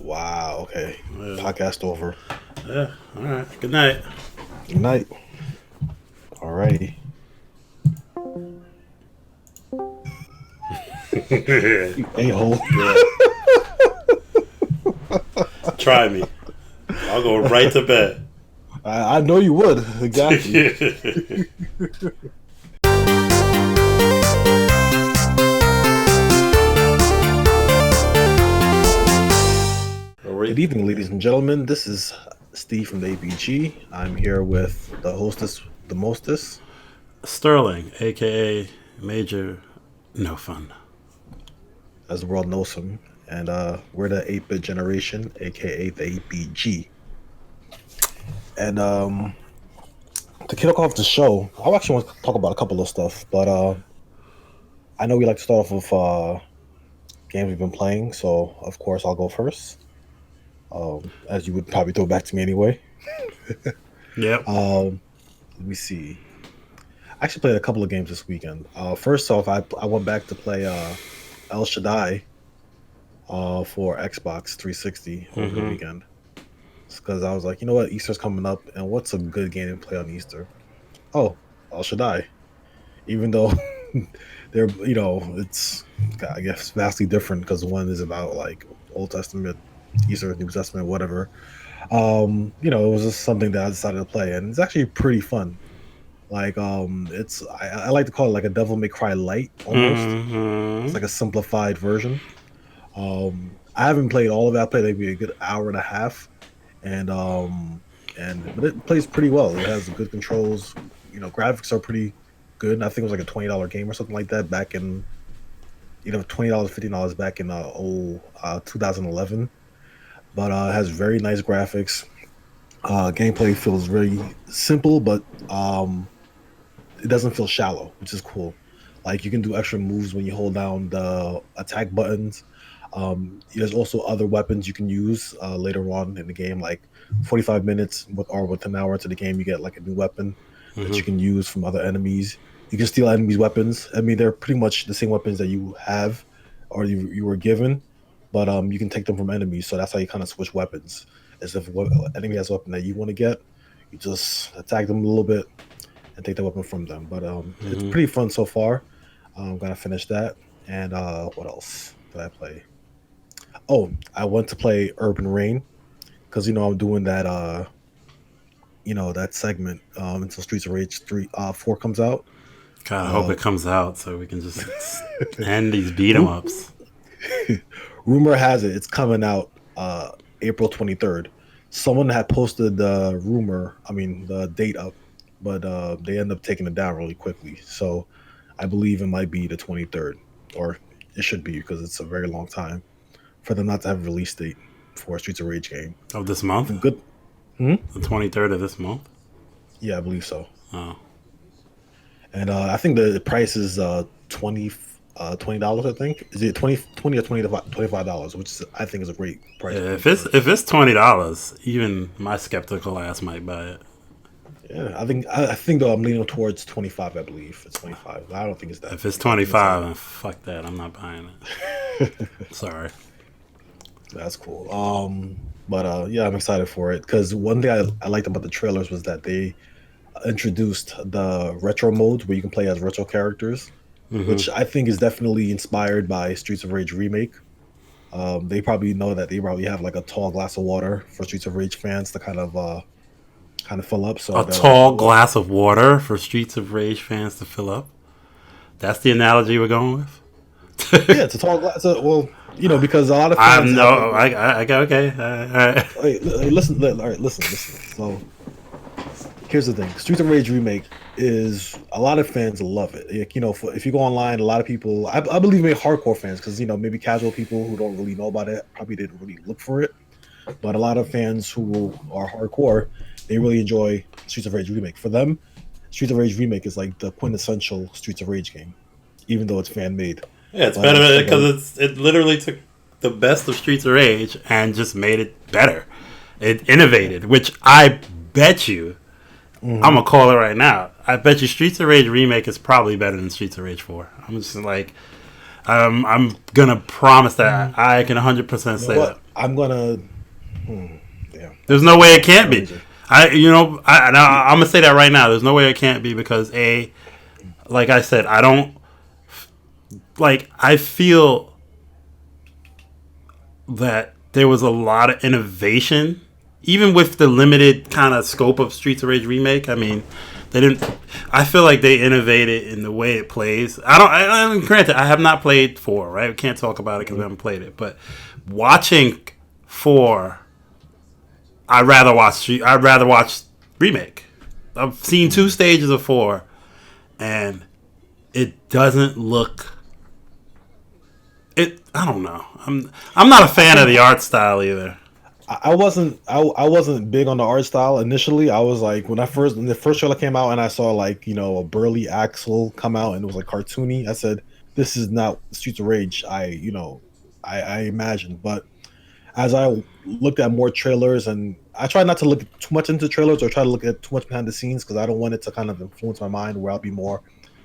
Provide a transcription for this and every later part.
Wow. Okay. Yeah. Podcast over. Yeah. All right. Good night. Good night. Alrighty. You a-hole. Yeah. Try me. I'll go right to bed. I know you would. Exactly. Good evening, ladies and gentlemen. This is Steve from the 8BG. I'm here with the hostess, the mostess. Sterling, aka Major No Fun. As the world knows him. And we're the 8-bit generation, aka the 8BG. And to kick off the show, I actually want to talk about a couple of stuff, but I know we like to start off with games we've been playing, so of course I'll go first. As you would probably throw back to me anyway. Yep. Let me see. I actually played a couple of games this weekend. First off, I went back to play El Shaddai for Xbox 360 over the weekend. Because I was like, you know what, Easter's coming up, and what's a good game to play on Easter? Oh, El Shaddai. Even though they're, it's, I guess, vastly different because one is about like Old Testament, Easter, New Testament, whatever. It was just something that I decided to play, and it's actually pretty fun. Like, it's I like to call it like a Devil May Cry light almost. It's like a simplified version. I haven't played all of it. I played maybe a good hour and a half, but it plays pretty well. It has good controls. Graphics are pretty good. I think it was like a $20 game or something like that back in, $20, $15 back in 2011. But it has very nice graphics. Gameplay feels very simple, but it doesn't feel shallow, which is cool. Like, you can do extra moves when you hold down the attack buttons. There's also other weapons you can use later on in the game, like 45 minutes with an hour into the game, you get like a new weapon that you can use from other enemies. You can steal enemies' weapons. I mean, they're pretty much the same weapons that you have or you were given, but you can take them from enemies. So that's how you kind of switch weapons. As if an enemy has a weapon that you want to get, you just attack them a little bit and take the weapon from them. But it's pretty fun so far. I'm gonna finish that. And what else did I play? Oh, I went to play Urban Rain because I'm doing that that segment until Streets of Rage 4 comes out. God, I hope it comes out so we can just end these beat 'em ups. Rumor has it it's coming out April 23rd. Someone had posted the date up, but they end up taking it down really quickly. So I believe it might be the 23rd, or it should be because it's a very long time for them not to have a release date for a Streets of Rage game. Of this month? Good. The 23rd of this month? Yeah, I believe so. Oh. And I think the price is $20. I think is it 20 or $25, which I think is a great price. Yeah, if it's $20, even my skeptical ass might buy it. Yeah, I think though I'm leaning towards 25. I believe it's 25. I don't think it's that. If it's 25, then fuck that. I'm not buying it. Sorry. That's cool. But yeah, I'm excited for it because one thing I liked about the trailers was that they introduced the retro modes where you can play as retro characters, which I think is definitely inspired by Streets of Rage Remake. They probably know that they probably have like a tall glass of water for Streets of Rage fans to kind of fill up. So a tall glass of water for Streets of Rage fans to fill up. That's the analogy we're going with. Yeah, it's a tall glass. Because a lot of fans. I got okay. All right. Wait, listen. All right, listen. So here's the thing: Streets of Rage Remake is a lot of fans love it. Like, if you go online, a lot of people, I believe, maybe hardcore fans, because maybe casual people who don't really know about it probably didn't really look for it. But a lot of fans who are hardcore, they really enjoy Streets of Rage Remake. For them, Streets of Rage Remake is like the quintessential Streets of Rage game, even though it's fan made. Yeah, it's better because it literally took the best of Streets of Rage and just made it better. It innovated, which I bet you, I'm going to call it right now, I bet you Streets of Rage Remake is probably better than Streets of Rage 4. I'm just like, I'm going to promise that I can 100% say that. I'm gonna. Yeah, There's no way it can't be. Hellraiser. I'm gonna say that right now. There's no way it can't be because like I said, I don't like. I feel that there was a lot of innovation, even with the limited kind of scope of Streets of Rage remake. I mean, they didn't. I feel like they innovated in the way it plays. Granted, I have not played 4. Right, we can't talk about it because we haven't played it. But watching 4, I'd rather watch remake. I've seen 2 stages of 4, and it doesn't look. I don't know. I'm not a fan of the art style either. I wasn't big on the art style initially. I was like when the first trailer came out and I saw like a burly Axel come out and it was like cartoony. I said this is not Streets of Rage. I imagined, but as I looked at more trailers and I try not to look too much into trailers or try to look at too much behind the scenes because I don't want it to kind of influence my mind where I'll be more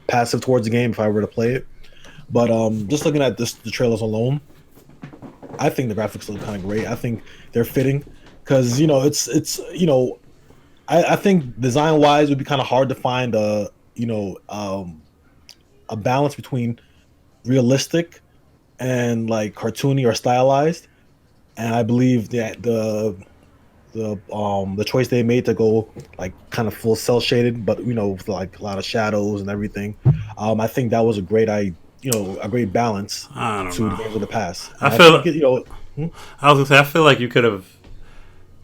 passive towards the game if I were to play it. But just looking at the trailers alone, I think the graphics look kind of great. I think they're fitting because I think design wise it would be kind of hard to find a balance between realistic and like cartoony or stylized. And I believe that the choice they made to go like kind of full cell shaded, but with like a lot of shadows and everything, I think that was a great balance I don't to the know. games of the past. I And I feel. think I was gonna say. I feel like you could have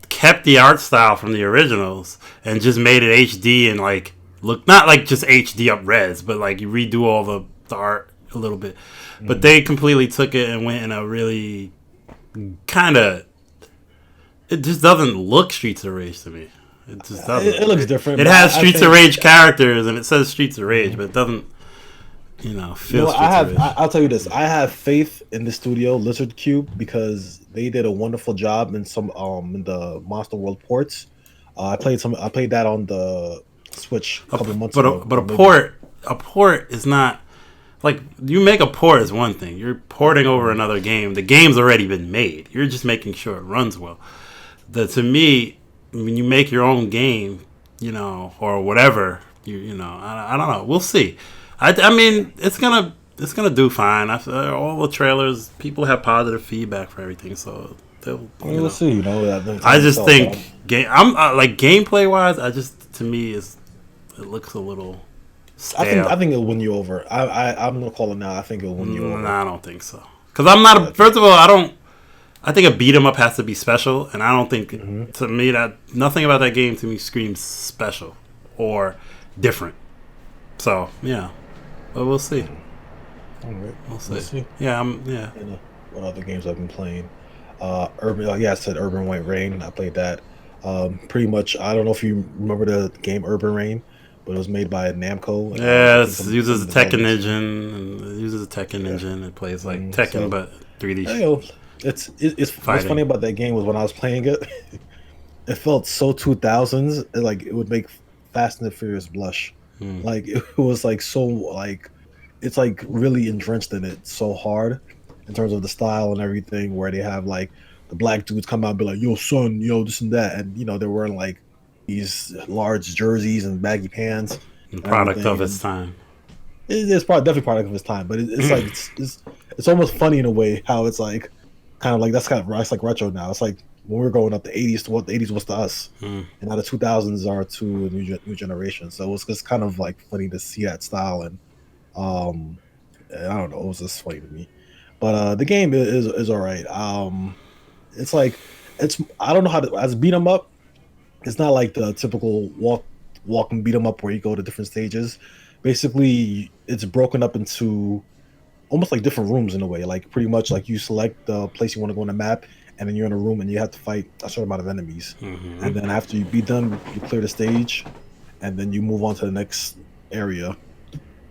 kept the art style from the originals and just made it HD and like look not like just HD up res, but like you redo all the art a little bit. But they completely took it and went in a really kind of. It just doesn't look Streets of Rage to me. It just doesn't. it looks different. It but has I Streets think, of Rage characters and it says Streets of Rage, but it doesn't. Feel Streets of Rage. I'll tell you this. I have faith in the studio Lizard Cube because they did a wonderful job in some in the Monster World ports. I played that on the Switch a couple months ago. But a port is not like you make a port is one thing. You're porting over another game. The game's already been made. You're just making sure it runs well. To me, when you make your own game, or whatever, I don't know. We'll see. I mean, it's gonna do fine. All the trailers, people have positive feedback for everything, so We'll see. I just think I'm like gameplay wise. To me it looks a little stale. I think it'll win you over. I'm gonna call it now. I think it'll win you over. I don't think so. Because I'm not. First of all, I don't. I think a beat 'em up has to be special, and I don't think to me that nothing about that game to me screams special or different. So yeah, but we'll see. All right, We'll see. Yeah, yeah. And, what other games I've been playing? I said Urban White Rain. I played that. Pretty much. I don't know if you remember the game Urban Rain, but it was made by Namco. And Yeah, it uses a Tekken engine. It plays like Tekken, but 3D. It's what's funny about that game was when I was playing it, it felt so 2000s. It would make Fast and the Furious blush. Like it was like so like it's like really entrenched in it so hard in terms of the style and everything. Where they have like the black dudes come out and be like, "Yo, son, yo, this and that," and they're wearing like these large jerseys and baggy pants. The product of its time. It's definitely product of its time, but it's like it's almost funny in a way how it's like kind of like it's like retro now. It's like when we were growing up, the 80s to what the 80s was to us, and now the 2000s are to a new generation. So it's just kind of like funny to see that style, and I don't know, it was just funny to me. But the game is all right. It's like I don't know how to as beat 'em up. It's not like the typical walk and beat 'em up where you go to different stages. Basically, it's broken up into almost like different rooms in a way. Like pretty much like you select the place you want to go on the map, and then you're in a room and you have to fight a certain amount of enemies. And then after you be done, you clear the stage, and then you move on to the next area.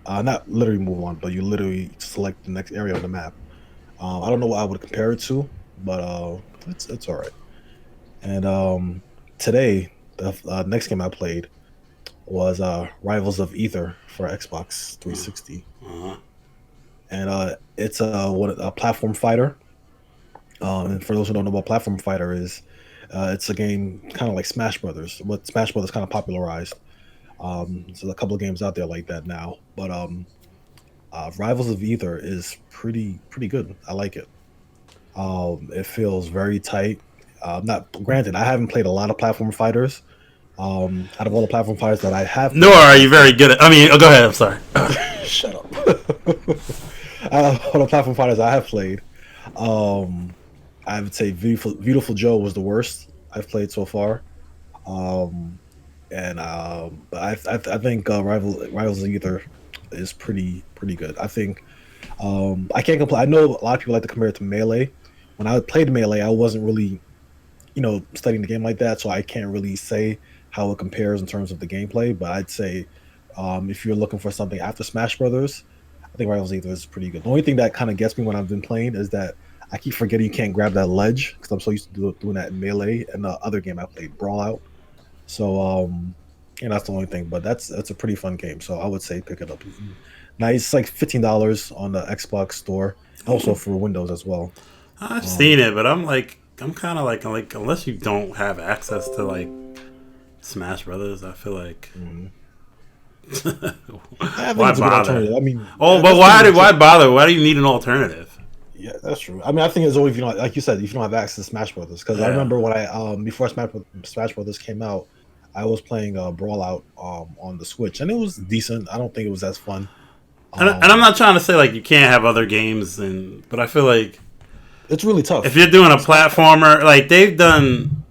Not literally move on, but you literally select the next area on the map. I don't know what I would compare it to, but it's all right. And today, the next game I played was Rivals of Ether for Xbox 360, and it's a platform fighter. And for those who don't know what Platform Fighter is, it's a game kind of like Smash Brothers. What Smash Brothers kind of popularized. So a couple of games out there like that now. But Rivals of Ether is pretty good. I like it. It feels very tight. Not granted, I haven't played a lot of platform fighters. Out of all the platform fighters that I have, Nor played, are you very good at. I mean, go ahead. I'm sorry. shut up. All the platform fighters I have played, um, I would say Beautiful Joe was the worst I've played so far. Um, and but I think Rivals of Ether is pretty good. I think I can't complain. I know a lot of people like to compare it to Melee. When I played Melee, I wasn't really studying the game like that, so I can't really say how it compares in terms of the gameplay. But I'd say if you're looking for something after Smash Brothers, I think Rivals Ether is pretty good. The only thing that kind of gets me when I've been playing is that I keep forgetting you can't grab that ledge because I'm so used to doing that in Melee and the other game I played, Brawl Out. So that's the only thing. But that's a pretty fun game. So I would say pick it up. Now it's like $15 on the Xbox store, also for Windows as well. I've seen it, but I'm kind of like unless you don't have access to like Smash Brothers, I feel like. I think Why it's a good bother? alternative. I mean, But why bother? Why do you need an alternative? yeah, that's true. I mean, I think it's only if you don't, like you said, if you don't have access to Smash Brothers. Because I Yeah. remember when I before Smash Brothers came out, I was playing Brawl Out on the Switch, and it was decent. I don't think it was as fun. And I'm not trying to say like you can't have other games, but I feel like It's really tough. if you're doing a platformer, like they've done.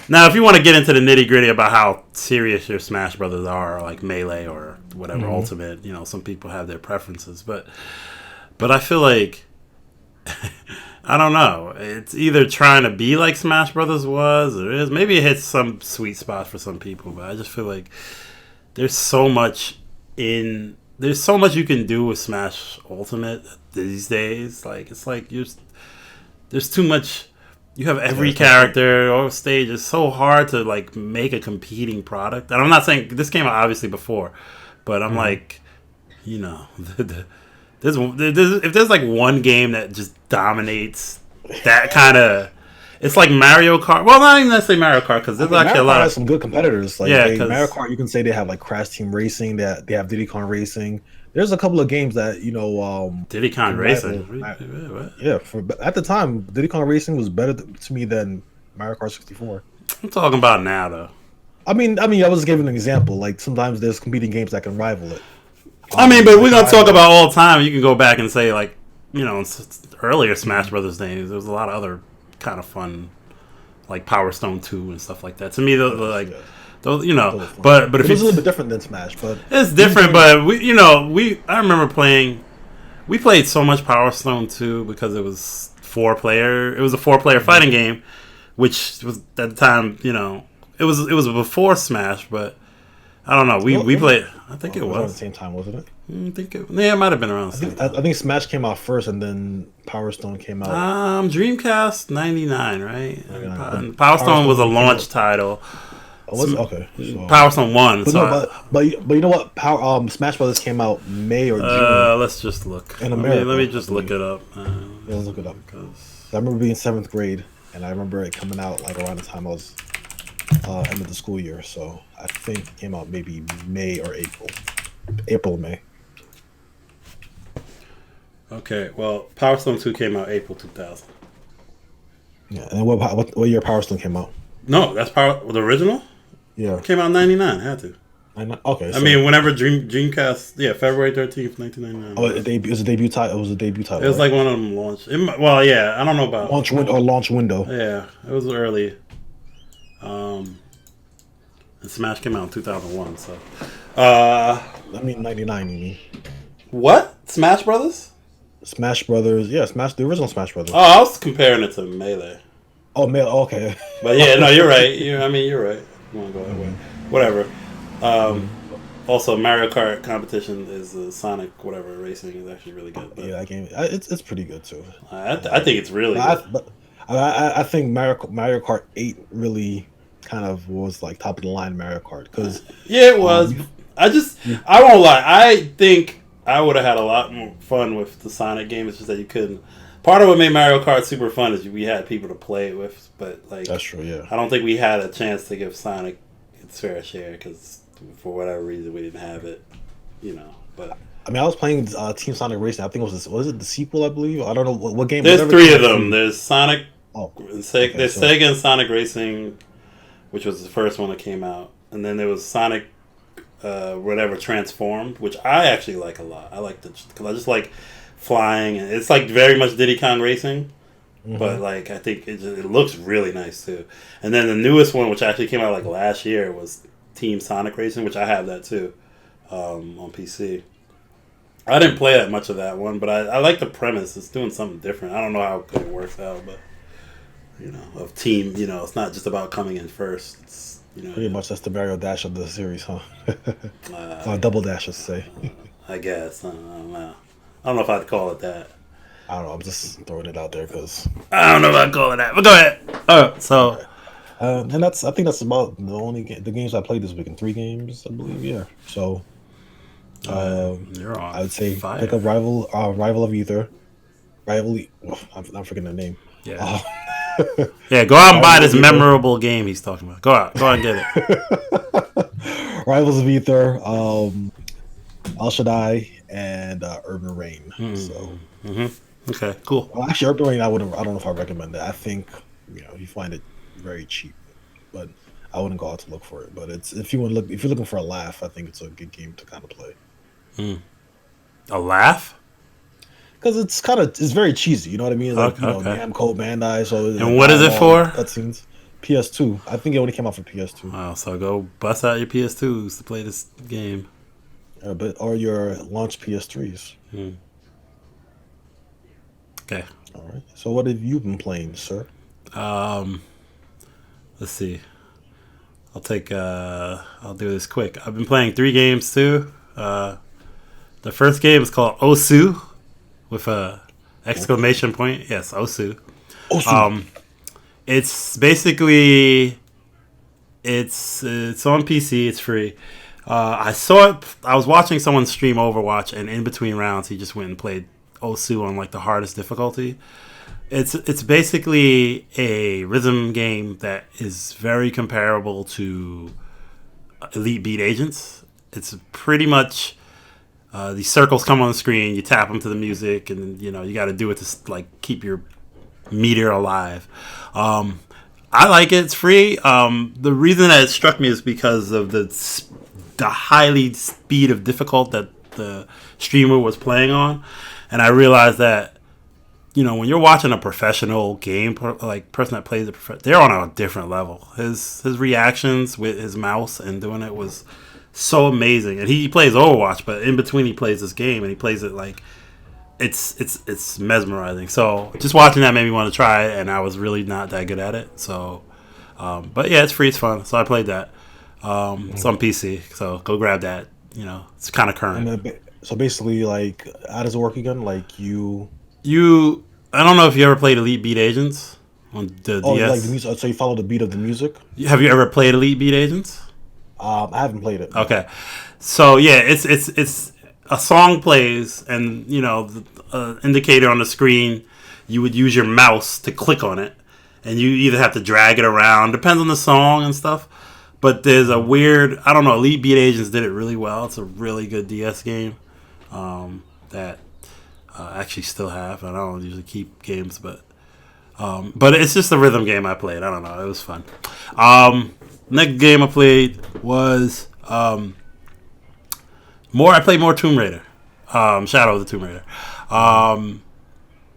Now, if you want to get into the nitty gritty about how serious your Smash Brothers are, or like Melee or whatever Ultimate, some people have their preferences, but I feel like I don't know. It's either trying to be like Smash Brothers was, or is maybe it hits some sweet spot for some people, but I just feel like there's so much you can do with Smash Ultimate these days. Like it's like there's too much. You have every character or stage. It's so hard to like make a competing product. And I'm not saying this came out obviously before, but I'm like, if there's like one game that just dominates that kind of, it's like Mario Kart. Well, not even necessarily Mario Kart because there's actually Mario a lot Kart of has some good competitors. Like yeah. Mario Kart, you can say they have like Crash Team Racing. That they have Diddy Kong Racing. There's a couple of games that Diddy Kong can Racing. rival What? yeah, at the time, Diddy Kong Racing was better to me than Mario Kart 64. I'm talking about now though. I mean, I was giving an example. Like sometimes there's competing games that can rival it. I mean, but we're gonna talk about all time. You can go back and say like, earlier Smash Brothers days. There was a lot of other kind of fun, like Power Stone 2 and stuff like that. To me, those, but if it's a little bit different than Smash, but it's different. But I remember playing. We played so much Power Stone 2 because it was 4-player. It was a 4-player fighting game, which was at the time, it was before Smash, but I don't know. We played. I think it was around the same time, wasn't it? I think it might have been around the same time. I think Smash came out first, and then Power Stone came out. Dreamcast 99, right? 99. Power Stone was a launch title. Oh, was it? Okay. So, Power Stone 1. but, no, but you know what? Smash Brothers came out May or June. Let's just look. In America, let me just look it up. Yeah, let's look it up. I remember being 7th grade, and I remember it coming out like around the time I was end of the school year. So I think it came out maybe May or April, May. Okay, well, Power Stone 2 came out April 2000. Yeah, and what year Power Stone came out? No, that's the original? Yeah. It came out in 99, had to. Okay. I mean, whenever Dreamcast, February 13th, 1999. Oh, it was a debut title. It was a debut title. It was like one of them launch. I don't know about launch window. Yeah, it was early. And Smash came out in 2001. So, I mean 99. You mean what? Smash Brothers? Smash Brothers? Yeah, the original Smash Brothers. Oh, I was comparing it to Melee. Oh, Melee. Okay. But yeah, no, you're right. You're right. You want to go that way? Whatever. Also, Mario Kart competition is Sonic whatever racing is actually really good. But yeah, that game it's pretty good too. I think it's really good. I think Mario Kart 8 really kind of was like top of the line Mario Kart because it was. I won't lie. I think I would have had a lot more fun with the Sonic game. It's just that you couldn't Part of what made Mario Kart super fun is we had people to play it with, but like That's true. Yeah. I don't think we had a chance to give Sonic its fair share because for whatever reason we didn't have it, But I mean, I was playing Team Sonic Racing. I think it was it the sequel? I believe. I don't know what game. there's three of them. There's Sonic. Oh, There's okay, Sega and Sonic Racing, which was the first one that came out, and then there was Sonic, whatever Transformed, which I actually like a lot. I like because I just like flying, and it's like very much Diddy Kong Racing, but like I think it looks really nice too. And then the newest one, which actually came out like last year, was Team Sonic Racing, which I have that too, on PC. I didn't play that much of that one, but I like the premise. It's doing something different. I don't know how good it works out, but of team, it's not just about coming in first. It's, pretty much that's the Mario Dash of the series, huh? Double Dash, I should say. I guess. I don't know. I don't know if I'd call it that. I don't know. I'm just throwing it out there because I don't know if I'd call it that. But go ahead. So. And I think that's about the games I played this week. In 3 games, I believe. Yeah. So. You're on. I would say fire. pick up Rival of Ether. I'm forgetting the name. Yeah. Yeah, go out and buy this memorable game he's talking about. Go out and get it. Rivals of Ether, Al Shaddai, and Urban Rain. So, okay, cool. Well, actually, Urban Rain, I don't know if I recommend that. I think you find it very cheap, but I wouldn't go out to look for it. But if you're looking for a laugh, I think it's a good game to kind of play. A laugh? Because it's very cheesy. You know what I mean? Like Namco, Bandai. So and what is it for? Cutscenes. PS2. I think it only came out for PS2. Oh, so go bust out your PS2s to play this game. Or your launch PS3s. Okay. All right. So what have you been playing, sir? Let's see. I'll do this quick. I've been playing 3 games too. The first game is called Osu with a exclamation point. Yes, Osu. Osu. It's basically it's on PC. It's free. I saw it. I was watching someone stream Overwatch, and in between rounds, he just went and played Osu on like the hardest difficulty. It's basically a rhythm game that is very comparable to Elite Beat Agents. It's pretty much these circles come on the screen, you tap them to the music, and you got to do it to like keep your meter alive. I like it. It's free. The reason that it struck me is because of the highly speed of difficult that the streamer was playing on, and I realized that when you're watching a professional game, like person that plays it, they're on a different level. His reactions with his mouse and doing it was so amazing. And he plays Overwatch, but in between he plays this game, and he plays it like it's mesmerizing. So just watching that made me want to try it, and I was really not that good at it. So, but yeah, it's free, it's fun. So I played that. It's on PC, so go grab that. It's kind of current. So basically, like, how does it work again? Like you. I don't know if you ever played Elite Beat Agents on the DS. Like the music. So you follow the beat of the music. Have you ever played Elite Beat Agents? I haven't played it. Okay, so yeah, it's a song plays, and the indicator on the screen, you would use your mouse to click on it, and you either have to drag it around, depends on the song and stuff. But there's a weird, I don't know, Elite Beat Agents did it really well. It's a really good DS game that I actually still have. I don't usually keep games, but it's just a rhythm game I played. I don't know, it was fun. Next game I played was I played more Tomb Raider, Shadow of the Tomb Raider.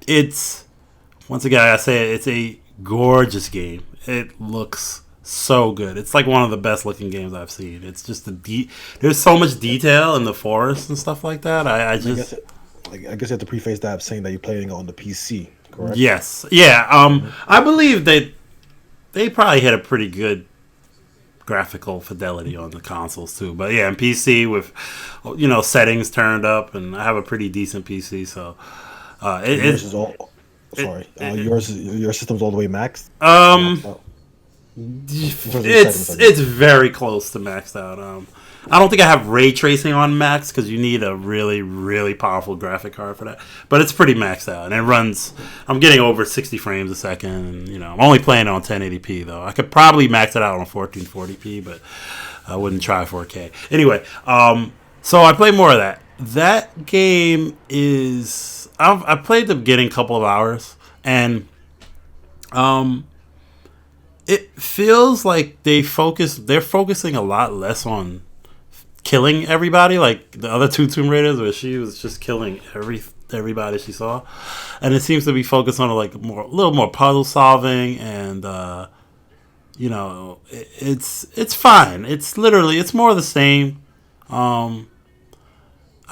It's, once again, I say it's a gorgeous game. It looks so good. It's like one of the best looking games I've seen. It's just there's so much detail in the forest and stuff like that. I guess you have to preface that saying that you're playing on the PC, correct? Yes. Yeah. I believe they probably had a pretty good graphical fidelity on the consoles too. But yeah, in PC with settings turned up, and I have a pretty decent PC, so your system's all the way maxed. It's very close to maxed out. I don't think I have ray tracing on max because you need a really, really powerful graphic card for that. But it's pretty maxed out, and it runs. I'm getting over 60 frames a second. And, I'm only playing it on 1080p though. I could probably max it out on 1440p, but I wouldn't try 4K. Anyway, so I played more of that. That game is. I played the beginning couple of hours, and it feels like they're focusing a lot less on killing everybody, like the other two Tomb Raiders, where she was just killing everybody she saw, and it seems to be focused on a little more puzzle solving, and it's fine. It's more of the same.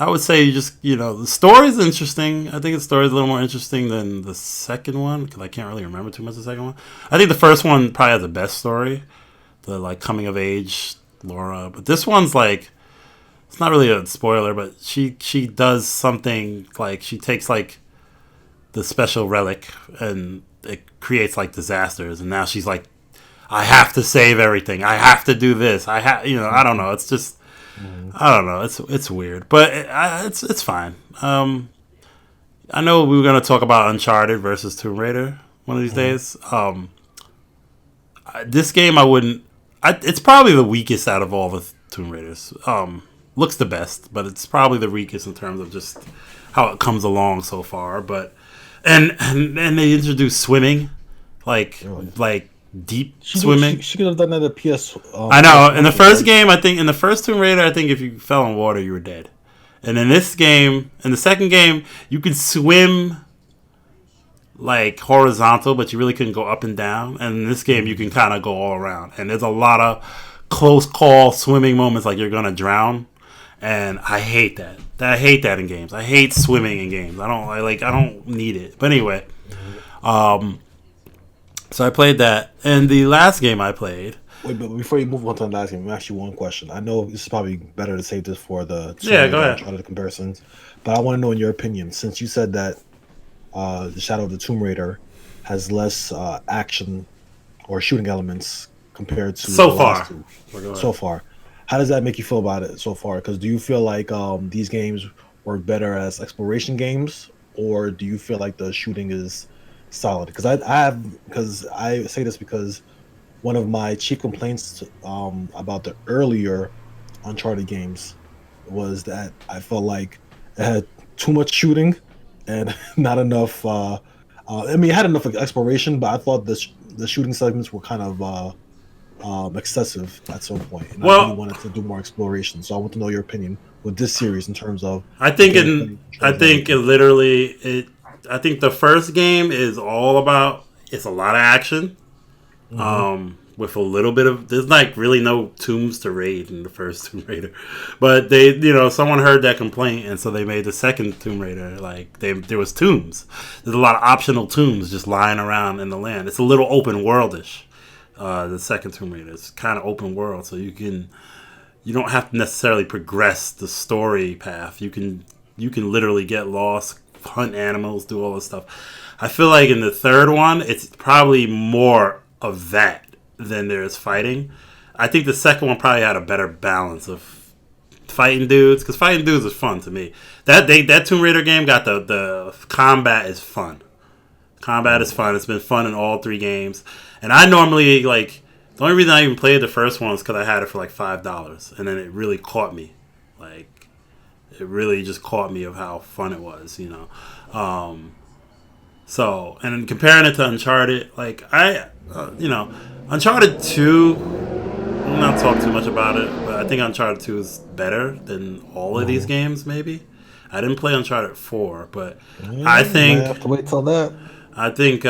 I would say the story's interesting. I think the story's a little more interesting than the second one because I can't really remember too much of the second one. I think the first one probably has the best story, the coming of age Laura. But this one's it's not really a spoiler, but she does something she takes the special relic and it creates disasters, and now she's I have to save everything. I have to do this. I don't know. It's just. I don't know. It's weird, but it's fine. I know we were gonna talk about Uncharted versus Tomb Raider one of these days. This game I wouldn't. It's probably the weakest out of all the Tomb Raiders. Looks the best, but it's probably the weakest in terms of just how it comes along so far. But and they introduced swimming, deep swimming. She could have done that at PS. I know. In the first game, in the first Tomb Raider, I think if you fell in water, you were dead. And in this game, in the second game, you could swim horizontal, but you really couldn't go up and down. And in this game, you can kind of go all around. And there's a lot of close call swimming moments, you're gonna drown. And I hate that. I hate that in games. I hate swimming in games. I don't need it. But anyway, so I played that, and the last game I played. Wait, but before you move on to the last game, let me ask you one question. I know this is probably better to save this for the go ahead. Try the comparisons, but I want to know in your opinion, since you said that the Shadow of the Tomb Raider has less action or shooting elements compared to so the far. Last two. So far, how does that make you feel about it so far? Because do you feel like these games work better as exploration games, or do you feel like the shooting is solid? Because I say this because one of my chief complaints about the earlier Uncharted games was that I felt like it had too much shooting and not enough. It had enough exploration, but I thought the shooting segments were kind of excessive at some point, and I really wanted to do more exploration. So I want to know your opinion with this series in terms of. I think the first game is all about. It's a lot of action, with a little bit of. There's really no tombs to raid in the first Tomb Raider, but they, someone heard that complaint, and so they made the second Tomb Raider there was tombs. There's a lot of optional tombs just lying around in the land. It's a little open worldish. The second Tomb Raider is kind of open world, so you don't have to necessarily progress the story path. You can literally get lost, hunt animals, do all this stuff. I feel like in the third one, it's probably more of that than there is fighting. I think the second one probably had a better balance of fighting dudes, because fighting dudes is fun to me. That Tomb Raider game got the combat is fun. Combat is fun. It's been fun in all three games. And I normally, the only reason I even played the first one was because I had it for $5. And then it really caught me. It really just caught me of how fun it was, So, and then comparing it to Uncharted, Uncharted 2, I'm not talking too much about it, but I think Uncharted 2 is better than all of these games, maybe. I didn't play Uncharted 4, but I think... I have to wait till that. I think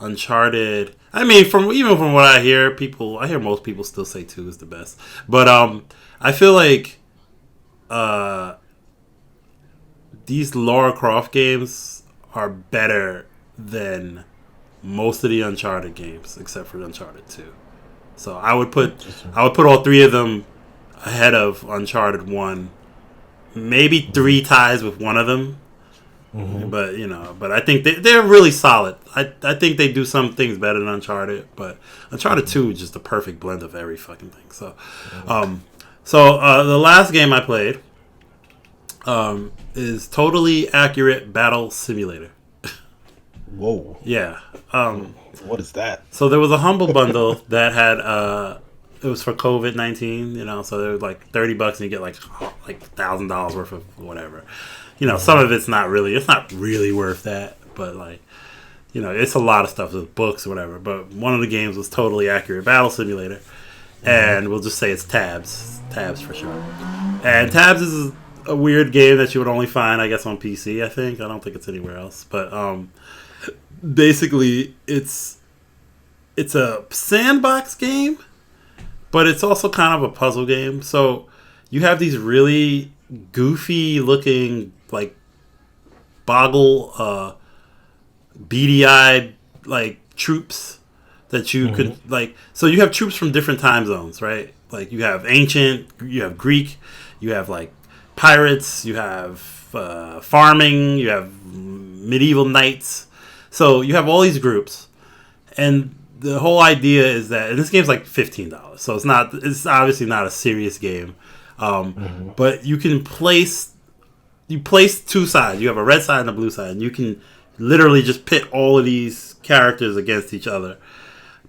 Uncharted... from what I hear, I hear most people still say 2 is the best. But I feel like these Lara Croft games are better than most of the Uncharted games, except for Uncharted 2. So I would put all three of them ahead of Uncharted 1. Maybe 3 ties with one of them. But I think they're really solid. I think they do some things better than Uncharted, but Uncharted 2 is just the perfect blend of every fucking thing. So, So the last game I played is Totally Accurate Battle Simulator. Whoa. Yeah. What is that? So there was a humble bundle that had it was for COVID-19, so there was like $30 and you get like $1,000 worth of whatever. Some of it's not really worth that, but like, it's a lot of stuff with books or whatever. But one of the games was Totally Accurate Battle Simulator, and we'll just say it's Tabs for sure. And Tabs is a weird game that you would only find, I guess, on PC. I don't think it's anywhere else. But basically, it's a sandbox game, but it's also kind of a puzzle game. So you have these really goofy looking, like, beady-eyed, like, troops that you could, like, so you have troops from different time zones, right? Like, you have ancient, you have Greek, you have, like, pirates, you have farming, you have medieval knights. So you have all these groups, and the whole idea is that, and this game's like $15, so it's obviously not a serious game, but you place two sides. You have a red side and a blue side, and you can literally just pit all of these characters against each other.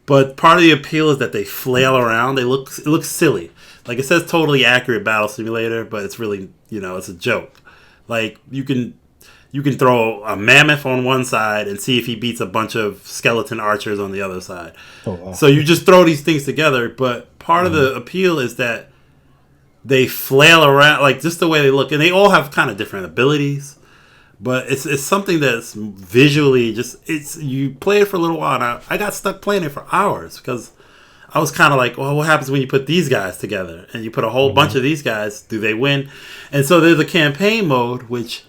But part of the appeal is that they flail around. It looks silly. Like, it says Totally Accurate Battle Simulator, but it's really, it's a joke. Like, you can throw a mammoth on one side and see if he beats a bunch of skeleton archers on the other side. Oh, wow. So you just throw these things together, but part of the appeal is that they flail around, like, just the way they look. And they all have kind of different abilities, but it's something that's visually you play it for a little while, and I got stuck playing it for hours because I was kind of like, well, what happens when you put these guys together? And you put a whole bunch of these guys, do they win? And so there's a campaign mode, which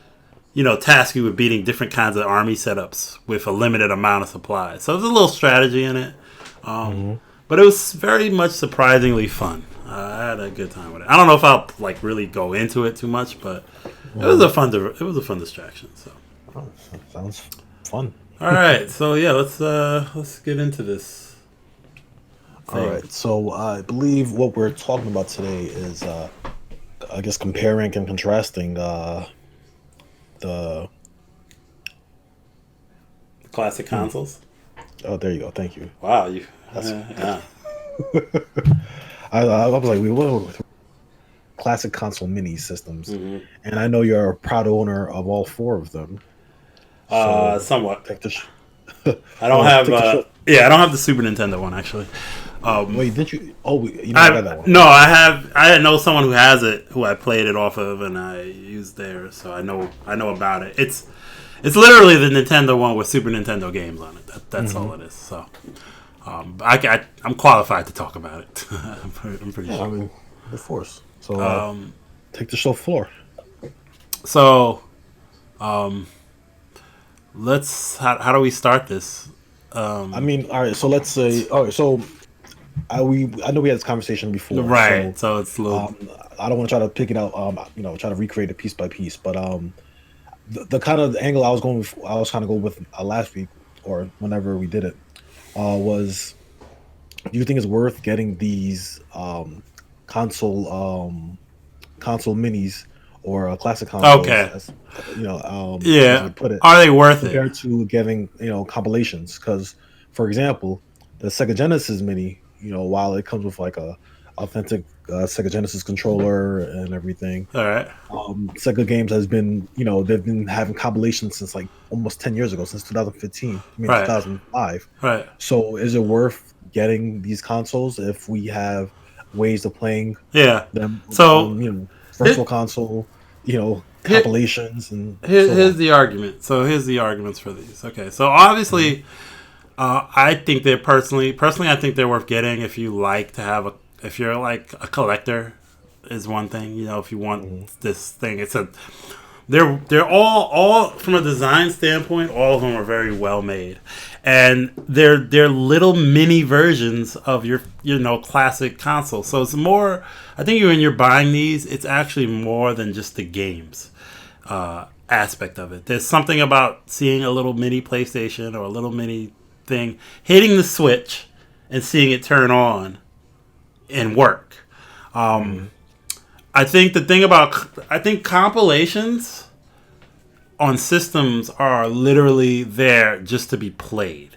task you with beating different kinds of army setups with a limited amount of supplies. So there's a little strategy in it. But it was very much surprisingly fun. I had a good time with it. I don't know if I'll like really go into it too much, but it was a fun distraction. So sounds fun. All right, so yeah, let's get into this thing. All right, so I believe what we're talking about today is I guess comparing and contrasting the classic consoles. Oh, there you go. Thank you. Wow, yeah. I was like, what classic console mini systems, and I know you're a proud owner of all four of them. So somewhat. I don't have. I don't have the Super Nintendo one actually. Wait, did you? Oh, you never had that one. No, I have. I know someone who has it, who I played it off of, and I used theirs, so I know about it. It's literally the Nintendo one with Super Nintendo games on it. That's all it is. So, I'm qualified to talk about it. I'm pretty sure. I mean, of course. So, take the show floor. So, let's. How do we start this? I mean, all right. So let's say, all right. So, I know we had this conversation before, right? So it's a little. I don't want to try to pick it out. Try to recreate it piece by piece. But the kind of angle I was kind of going with last week or whenever we did it was, do you think it's worth getting these console minis or classic consoles? Okay. As, put it. Are they worth compared to getting compilations? Because, for example, the Sega Genesis Mini, while it comes with like a authentic Sega Genesis controller and everything, all right. Sega Games has been, they've been having compilations since like almost 10 years ago, since 2015, 2005. Right. So is it worth getting these consoles if we have ways of playing them? So virtual console, compilations and here's the argument. So here's the arguments for these. Okay, so obviously, I think they're personally, I think they're worth getting if you like to have if you're like a collector, is one thing. If you want this thing, they're all from a design standpoint, all of them are very well made, and they're little mini versions of your classic console. So it's more. I think when you're buying these, it's actually more than just the games aspect of it. There's something about seeing a little mini PlayStation or a little mini thing, hitting the switch and seeing it turn on and work. I think the thing about compilations on systems are literally there just to be played,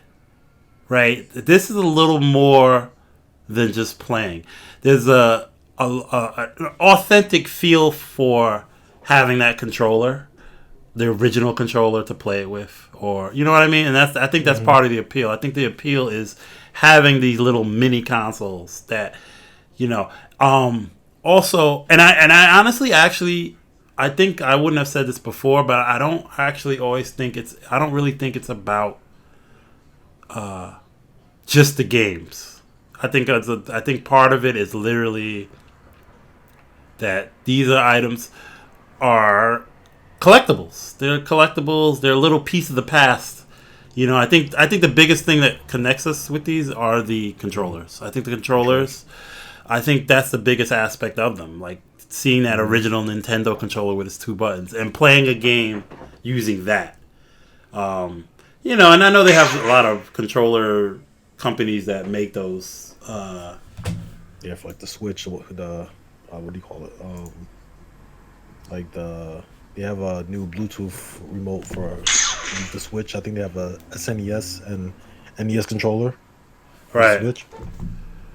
right? This is a little more than just playing. There's an authentic feel for having that controller, the original controller to play it with, or you know what I mean. And I think that's part of the appeal. I think the appeal is having these little mini consoles that, you know, also, and I honestly, actually, I think I wouldn't have said this before, but I don't actually always think I don't really think it's about just the games. I think part of it is literally that these items are collectibles. They're collectibles. They're a little piece of the past. You know, I think the biggest thing that connects us with these are the controllers. I think the controllers. I think that's the biggest aspect of them. Like seeing that original Nintendo controller with its 2 buttons and playing a game using that. You know, and I know they have a lot of controller companies that make those. Yeah, for like the Switch, what do you call it? They have a new Bluetooth remote for the Switch. I think they have a SNES and NES controller. Right. Switch.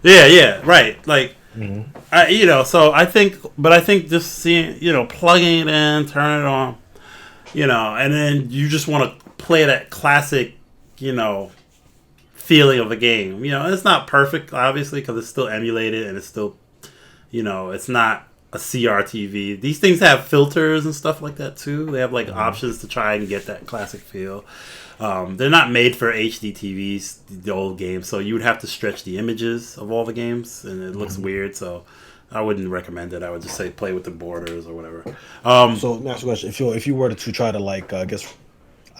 Yeah, right. Like, you know, so I think just seeing, you know, plugging it in, turning it on, you know, and then you just want to play that classic, you know, feeling of a game. You know, it's not perfect, obviously, because it's still emulated and it's still, you know, it's not a CRTV. These things have filters and stuff like that too. They have like options to try and get that classic feel. They're not made for HD TVs, the old games, so you would have to stretch the images of all the games, and it looks weird. So I wouldn't recommend it. I would just say play with the borders or whatever. So let me ask you a question: if you were to try to like, I guess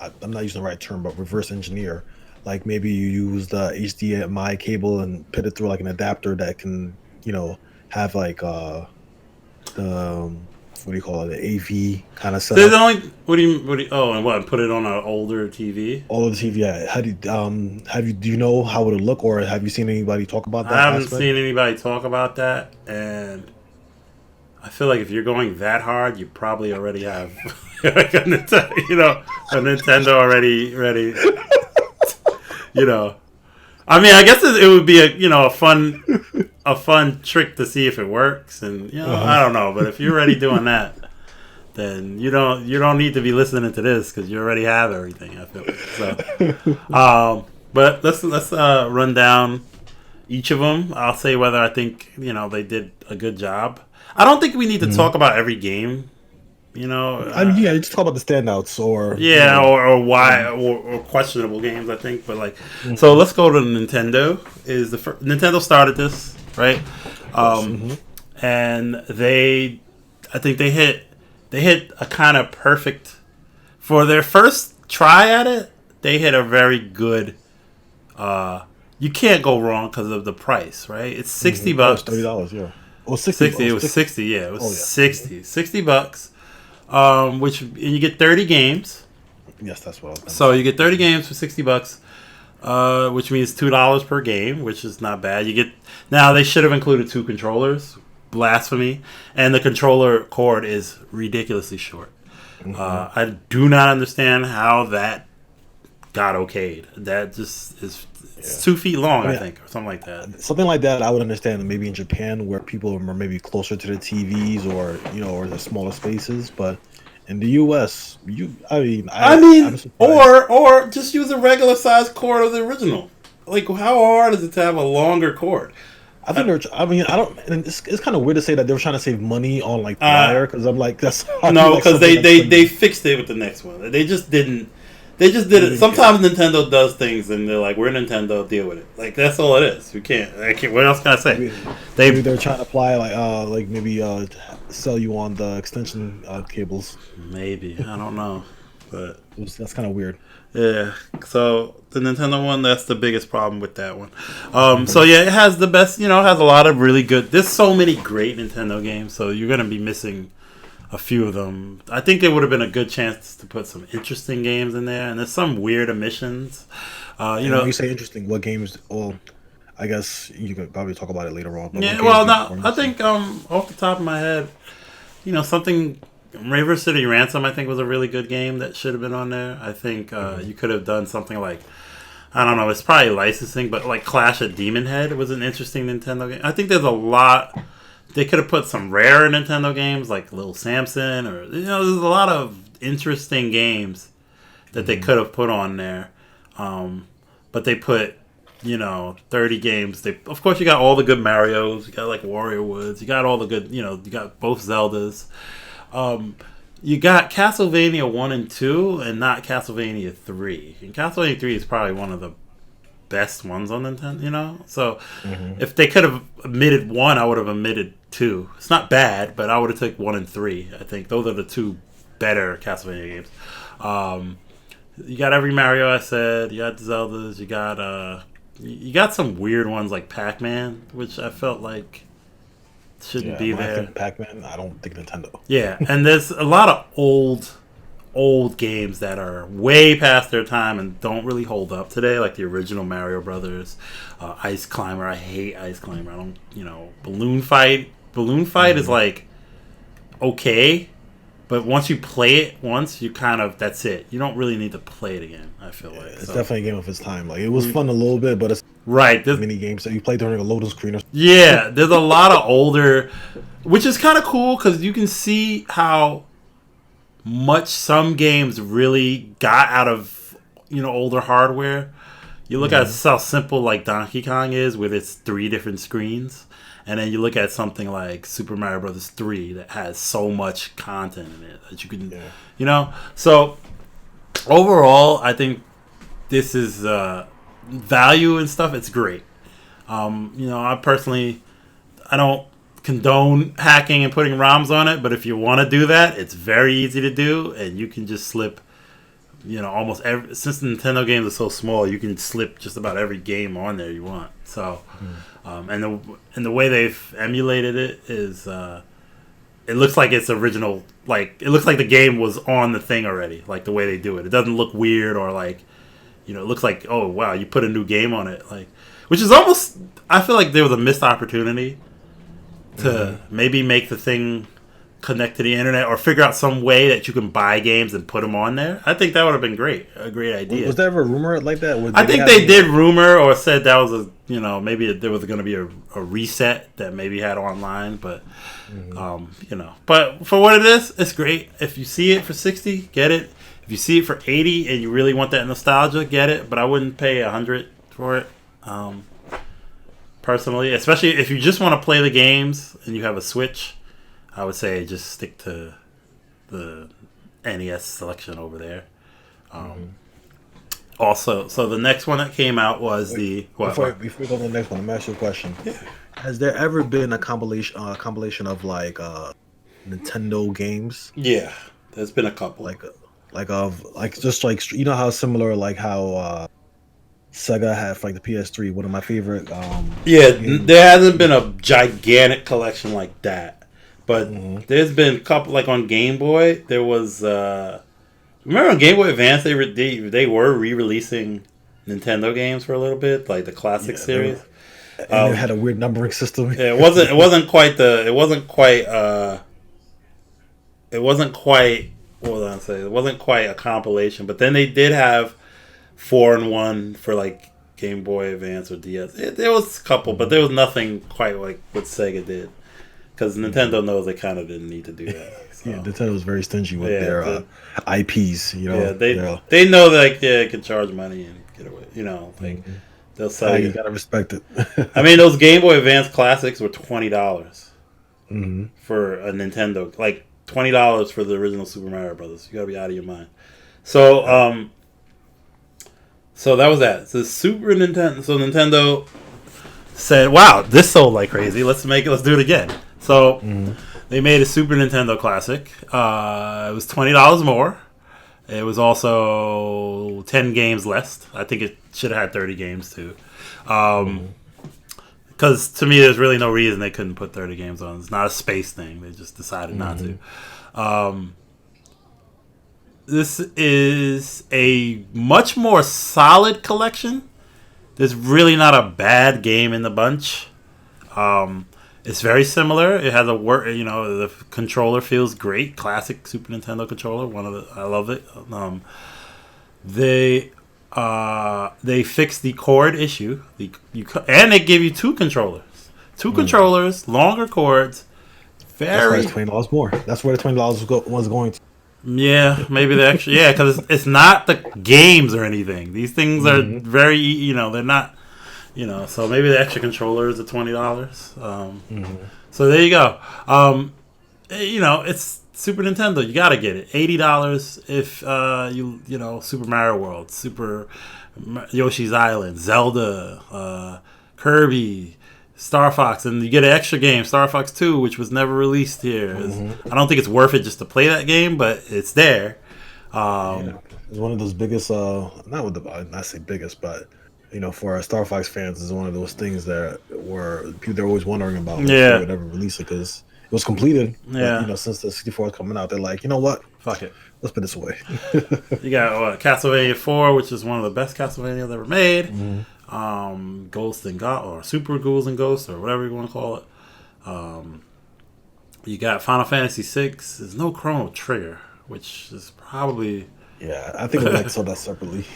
I'm not using the right term, but reverse engineer, like maybe you use the HDMI cable and put it through like an adapter that can, you know, have like the what do you call it, the AV kind of setup. What do you? Oh, and what? Put it on an older TV. Older TV. Yeah. How do do you know how it would look, or have you seen anybody talk about that? I haven't seen anybody talk about that, and I feel like if you're going that hard, you probably already have like a Nintendo already ready. You know, I mean, I guess it would be a fun trick to see if it works, and you know, I don't know, but if you're already doing that, then you don't need to be listening to this because you already have everything. I feel like. So. But let's run down each of them. I'll say whether I think they did a good job. I don't think we need to talk about every game. I mean, yeah, just talk about the standouts or or why or questionable games. I think, but so let's go to Nintendo. Is the first, Nintendo started this, right? And I think they hit a kind of perfect for their first try at it. They hit a very good. You can't go wrong because of the price, right? It's $60. $30, yeah. Well, 60. It was 60. Yeah, it was 60. $60. Which and you get 30 games. Yes, that's what I was thinking. So you get 30 games for $60, which means $2 per game, which is not bad. Now they should have included 2 controllers. Blasphemy. And the controller cord is ridiculously short. I do not understand how that got okayed. That just is. It's 2 feet long, I think, or something like that. Something like that, I would understand. Maybe in Japan, where people are maybe closer to the TVs, or the smaller spaces. But in the U.S., or just use a regular size cord of the original. Like, how hard is it to have a longer cord? I think it's kind of weird to say that they were trying to save money on the wire, because I'm like, that's no, because they fixed it with the next one. They just didn't. They just did it. Sometimes Nintendo does things, and they're like, "We're Nintendo, deal with it." Like that's all it is. We can't. What else can I say? Maybe they're trying to apply sell you on the extension cables. Maybe, I don't know, but that's kind of weird. Yeah. So the Nintendo one, that's the biggest problem with that one. So yeah, it has the best. It has a lot of really good. There's so many great Nintendo games, so you're gonna be missing a few of them. I think there would have been a good chance to put some interesting games in there, and there's some weird omissions. When you say interesting, what games? Well, I guess you could probably talk about it later on. But Yeah, well, no, I think off the top of my head, something River City Ransom I think was a really good game that should have been on there. I think you could have done something like, I don't know, it's probably licensing, but like Clash of Demon Head was an interesting Nintendo game. I think there's a lot. They could have put some rare Nintendo games like Little Samson, or there's a lot of interesting games that they could have put on there. But they put 30 games. Of course, you got all the good Marios. You got like Warrior Woods. You got all the good, you got both Zeldas. You got Castlevania 1 and 2 and not Castlevania 3. And Castlevania 3 is probably one of the best ones on Nintendo, So if they could have omitted 1, I would have omitted 2. It's not bad, but I would have took 1 and 3. I think those are the two better Castlevania games. You got every Mario I said. You got the Zeldas. You got some weird ones like Pac-Man, which I felt like shouldn't be there. Pac-Man, I don't think Nintendo. Yeah, and there's a lot of old games that are way past their time and don't really hold up today, like the original Mario Brothers, Ice Climber. I hate Ice Climber. I don't, Balloon Fight. Balloon Fight is like okay, but once you play it once, you that's it. You don't really need to play it again. I feel like it's definitely a game of its time. Like it was fun a little bit, but it's right. Mini games that you play during a loading screen. Yeah, there's a lot of older, which is kind of cool because you can see how much some games really got out of older hardware. You look at how simple like Donkey Kong is with its 3 different screens, and then you look at something like Super Mario Brothers 3 that has so much content in it that you can So overall, I think this is value and stuff. It's great. I personally, I don't condone hacking and putting ROMs on it, but if you want to do that, it's very easy to do, and you can just slip, almost every. Since the Nintendo games are so small, you can slip just about every game on there you want. So, and the way they've emulated it is, it looks like it's original. Like it looks like the game was on the thing already. Like the way they do it, it doesn't look weird or like, it looks like, oh wow, you put a new game on it, like, which is almost. I feel like there was a missed opportunity to maybe make the thing connect to the internet or figure out some way that you can buy games and put them on there. I think that would have been a great idea. Was there ever a rumor like that? I think they did rumor or said that was maybe there was going to be a reset that maybe had online, but but for what it is, it's great. If you see it for 60, get it. If you see it for 80 and you really want that nostalgia, get it. But I wouldn't pay 100 for it. Personally, especially if you just want to play the games and you have a Switch, I would say just stick to the NES selection over there. Also, so the next one that came out was before we go to the next one, let me ask you a question. Yeah. Has there ever been a compilation of like Nintendo games? Yeah, there's been a couple. Like how similar like how Sega had for like the PS3, one of my favorite. There hasn't been a gigantic collection like that, but there's been a couple. Like on Game Boy, there was. Remember on Game Boy Advance, they were re-releasing Nintendo games for a little bit, like the classic series. And it had a weird numbering system. Yeah, it wasn't quite. What was I gonna say? It wasn't quite a compilation, but then they did have 4-in-1 for like Game Boy Advance or DS. There was a couple, but there was nothing quite like what Sega did, because Nintendo knows they kind of didn't need to do that. So. Yeah, Nintendo was very stingy with their IPs. Yeah, they know that they can charge money and get away. They'll sell you. Gotta respect it. I mean, those Game Boy Advance classics were $20 for a Nintendo, like $20 for the original Super Mario Brothers. You gotta be out of your mind. So, so that was that. So Super Nintendo. So Nintendo said, "Wow, this sold like crazy. Let's do it again." So they made a Super Nintendo Classic. It was $20 more. It was also 10 games less. I think it should have had 30 games too. Because to me, there's really no reason they couldn't put 30 games on. It's not a space thing. They just decided not to. This is a much more solid collection there's really not a bad game in the bunch. It's very similar. It has the controller feels great. Classic Super Nintendo controller. I love it. They fixed the cord issue. And they give you two controllers. Two controllers, longer cords. That's why it's $20 more. That's where the $20 was going to. Yeah, maybe the extra. Yeah, because it's not the games or anything. These things are very, they're not, So maybe the extra controller is $20. So there you go. It's Super Nintendo. You gotta get it. $80 if Super Mario World, Super Yoshi's Island, Zelda, Kirby, Star Fox, and you get an extra game, Star Fox 2, which was never released here. I don't think it's worth it just to play that game, but it's there. It's one of those biggest, not say biggest, but for Star Fox fans, it's one of those things that they're always wondering about. They would ever release it because it was completed. Yeah. But, since the 64 is coming out, they're like, you know what? Fuck it. Let's put this away. You got Castlevania 4, which is one of the best Castlevanias ever made. Ghosts and or Super Ghouls and Ghosts, or whatever you want to call it. You got Final Fantasy 6. There's no Chrono Trigger, which is probably I think I saw that separately.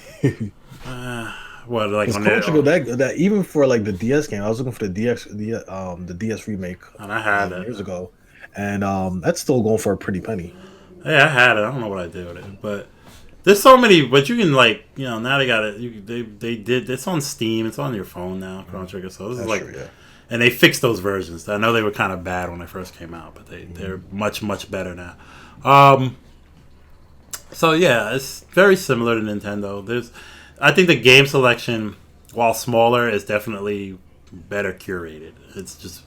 What, like on Chrono Trigger, that even for like the DS game, I was looking for the DS remake, and I had it years ago, and that's still going for a pretty penny. Yeah, I had it. I don't know what I did with it, but there's so many. But you can now they got it. They did. It's on Steam. It's on your phone now, Chrono Trigger. So this is true, and they fixed those versions. I know they were kind of bad when they first came out, but they're much better now. So yeah, it's very similar to Nintendo. I think the game selection, while smaller, is definitely better curated. It's just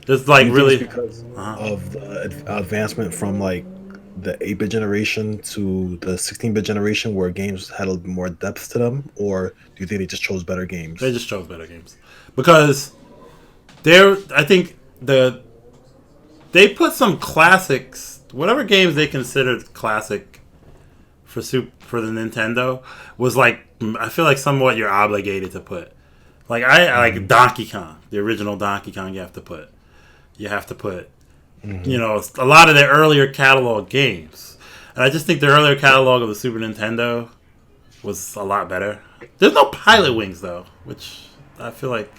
there's really because of the advancement from the 8-bit generation to the 16-bit generation, where games had a little more depth to them, or do you think they just chose better games? They just chose better games because I think they put some classics, whatever games they considered classic for the Nintendo was I feel like somewhat you're obligated to put. I like Donkey Kong, the original Donkey Kong. You have to put. A lot of their earlier catalog games. And I just think the earlier catalog of the Super Nintendo was a lot better. There's no Pilot Wings, though, which I feel like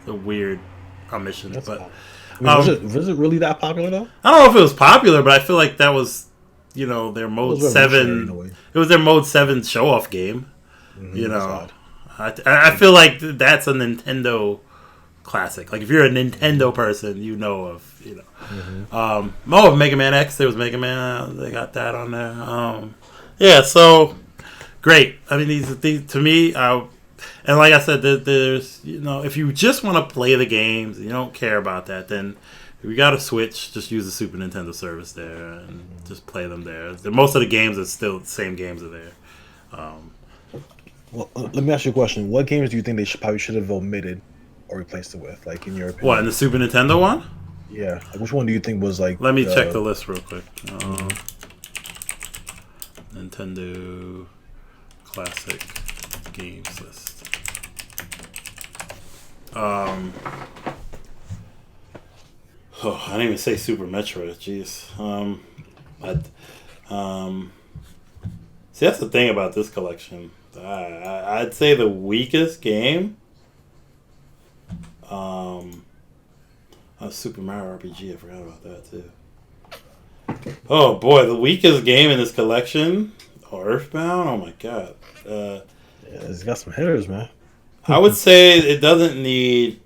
is a weird omission. But was it really that popular, though? I don't know if it was popular, but I feel like that was, their Mode 7. It was their Mode 7 show-off game. I feel like that's a Nintendo classic. If you're a Nintendo person, of Mega Man X. There was Mega Man. They got that on there. So great. I mean, these to me. And like I said, there's if you just want to play the games, you don't care about that, then we got to switch. Just use the Super Nintendo service there and just play them there. Most of the games are still the same games are there. Well, let me ask you a question. What games do you think they probably should have omitted or replaced it with, in your opinion? What, in the Super Nintendo one? Yeah. Which one do you think was Let me check the list real quick. Nintendo Classic Games list. I didn't even say Super Metroid. Jeez. See, that's the thing about this collection. I'd say the weakest game. Super Mario RPG. I forgot about that too. Oh boy, the weakest game in this collection. Earthbound. Oh my god. It's got some hitters, man. I would say it doesn't need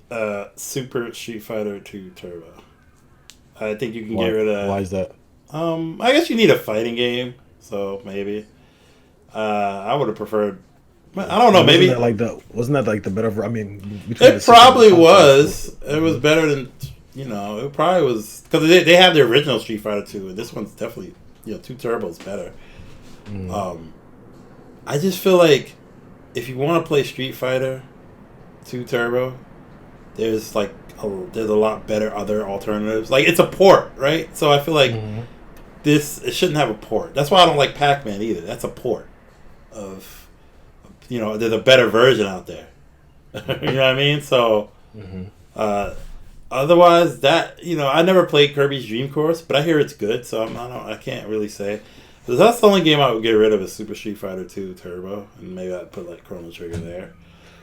Super Street Fighter 2 Turbo. I think you can get rid of. Why is that? I guess you need a fighting game, so maybe. I would have preferred. I don't know. Maybe wasn't that the better? I mean, it probably was. It was better than It probably was because they have the original Street Fighter 2, and this one's definitely 2 Turbo's better. I just feel like if you want to play Street Fighter 2 Turbo, there's a lot better other alternatives. It's a port, right? So I feel like it shouldn't have a port. That's why I don't like Pac-Man either. That's a port of, there's a better version out there. You know what I mean? So, Mm-hmm. otherwise, that I never played Kirby's Dream Course, but I hear it's good. So I can't really say. Because that's the only game I would get rid of is Super Street Fighter 2 Turbo, and maybe I'd put like Chrono Trigger there.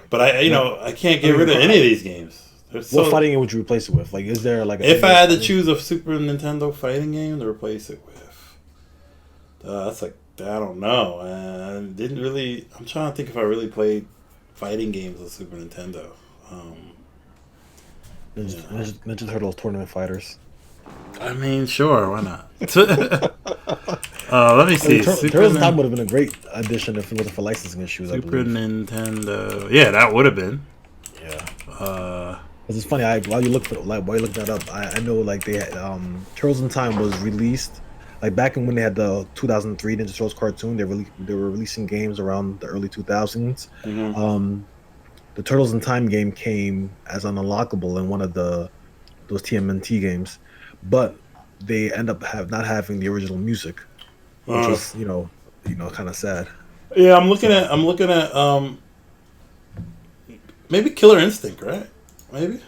But I can't get rid of any of these games. What fighting game would you replace it with? Like, is there like if I had to choose a Super Nintendo fighting game to replace it with, that's like I don't know. And didn't really. I'm trying to think if I really played fighting games on Super Nintendo. Ninja Turtles Tournament Fighters. I mean, sure, why not? Let me see. Turtles in Time would have been a great addition if it wasn't for licensing issues. Super Nintendo. Yeah, that would have been. Yeah. It's funny. While you look that up, I know like they had Turtles in Time was released like back when they had the 2003 Ninja Turtles cartoon. They were releasing games around the early 2000s. Mm-hmm. The Turtles in Time game came as an unlockable in one of those TMNT games, but they end up not having the original music, which was kind of sad. Yeah, I'm looking at maybe Killer Instinct, right? Maybe.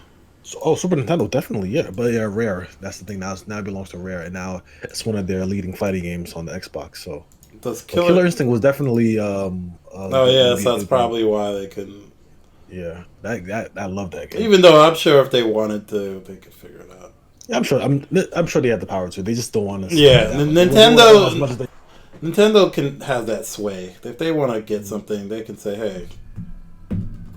So, Super Nintendo, definitely, yeah. But yeah, Rare. That's the thing. Now it belongs to Rare, and now it's one of their leading fighting games on the Xbox. So, Killer Instinct was definitely. So that's probably why they couldn't. Yeah, I love that game. Even though I'm sure if they wanted to, they could figure it out. Yeah, I'm sure they have the power to. They just don't want to. Yeah, Nintendo can have that sway. If they want to get something, they can say, "Hey,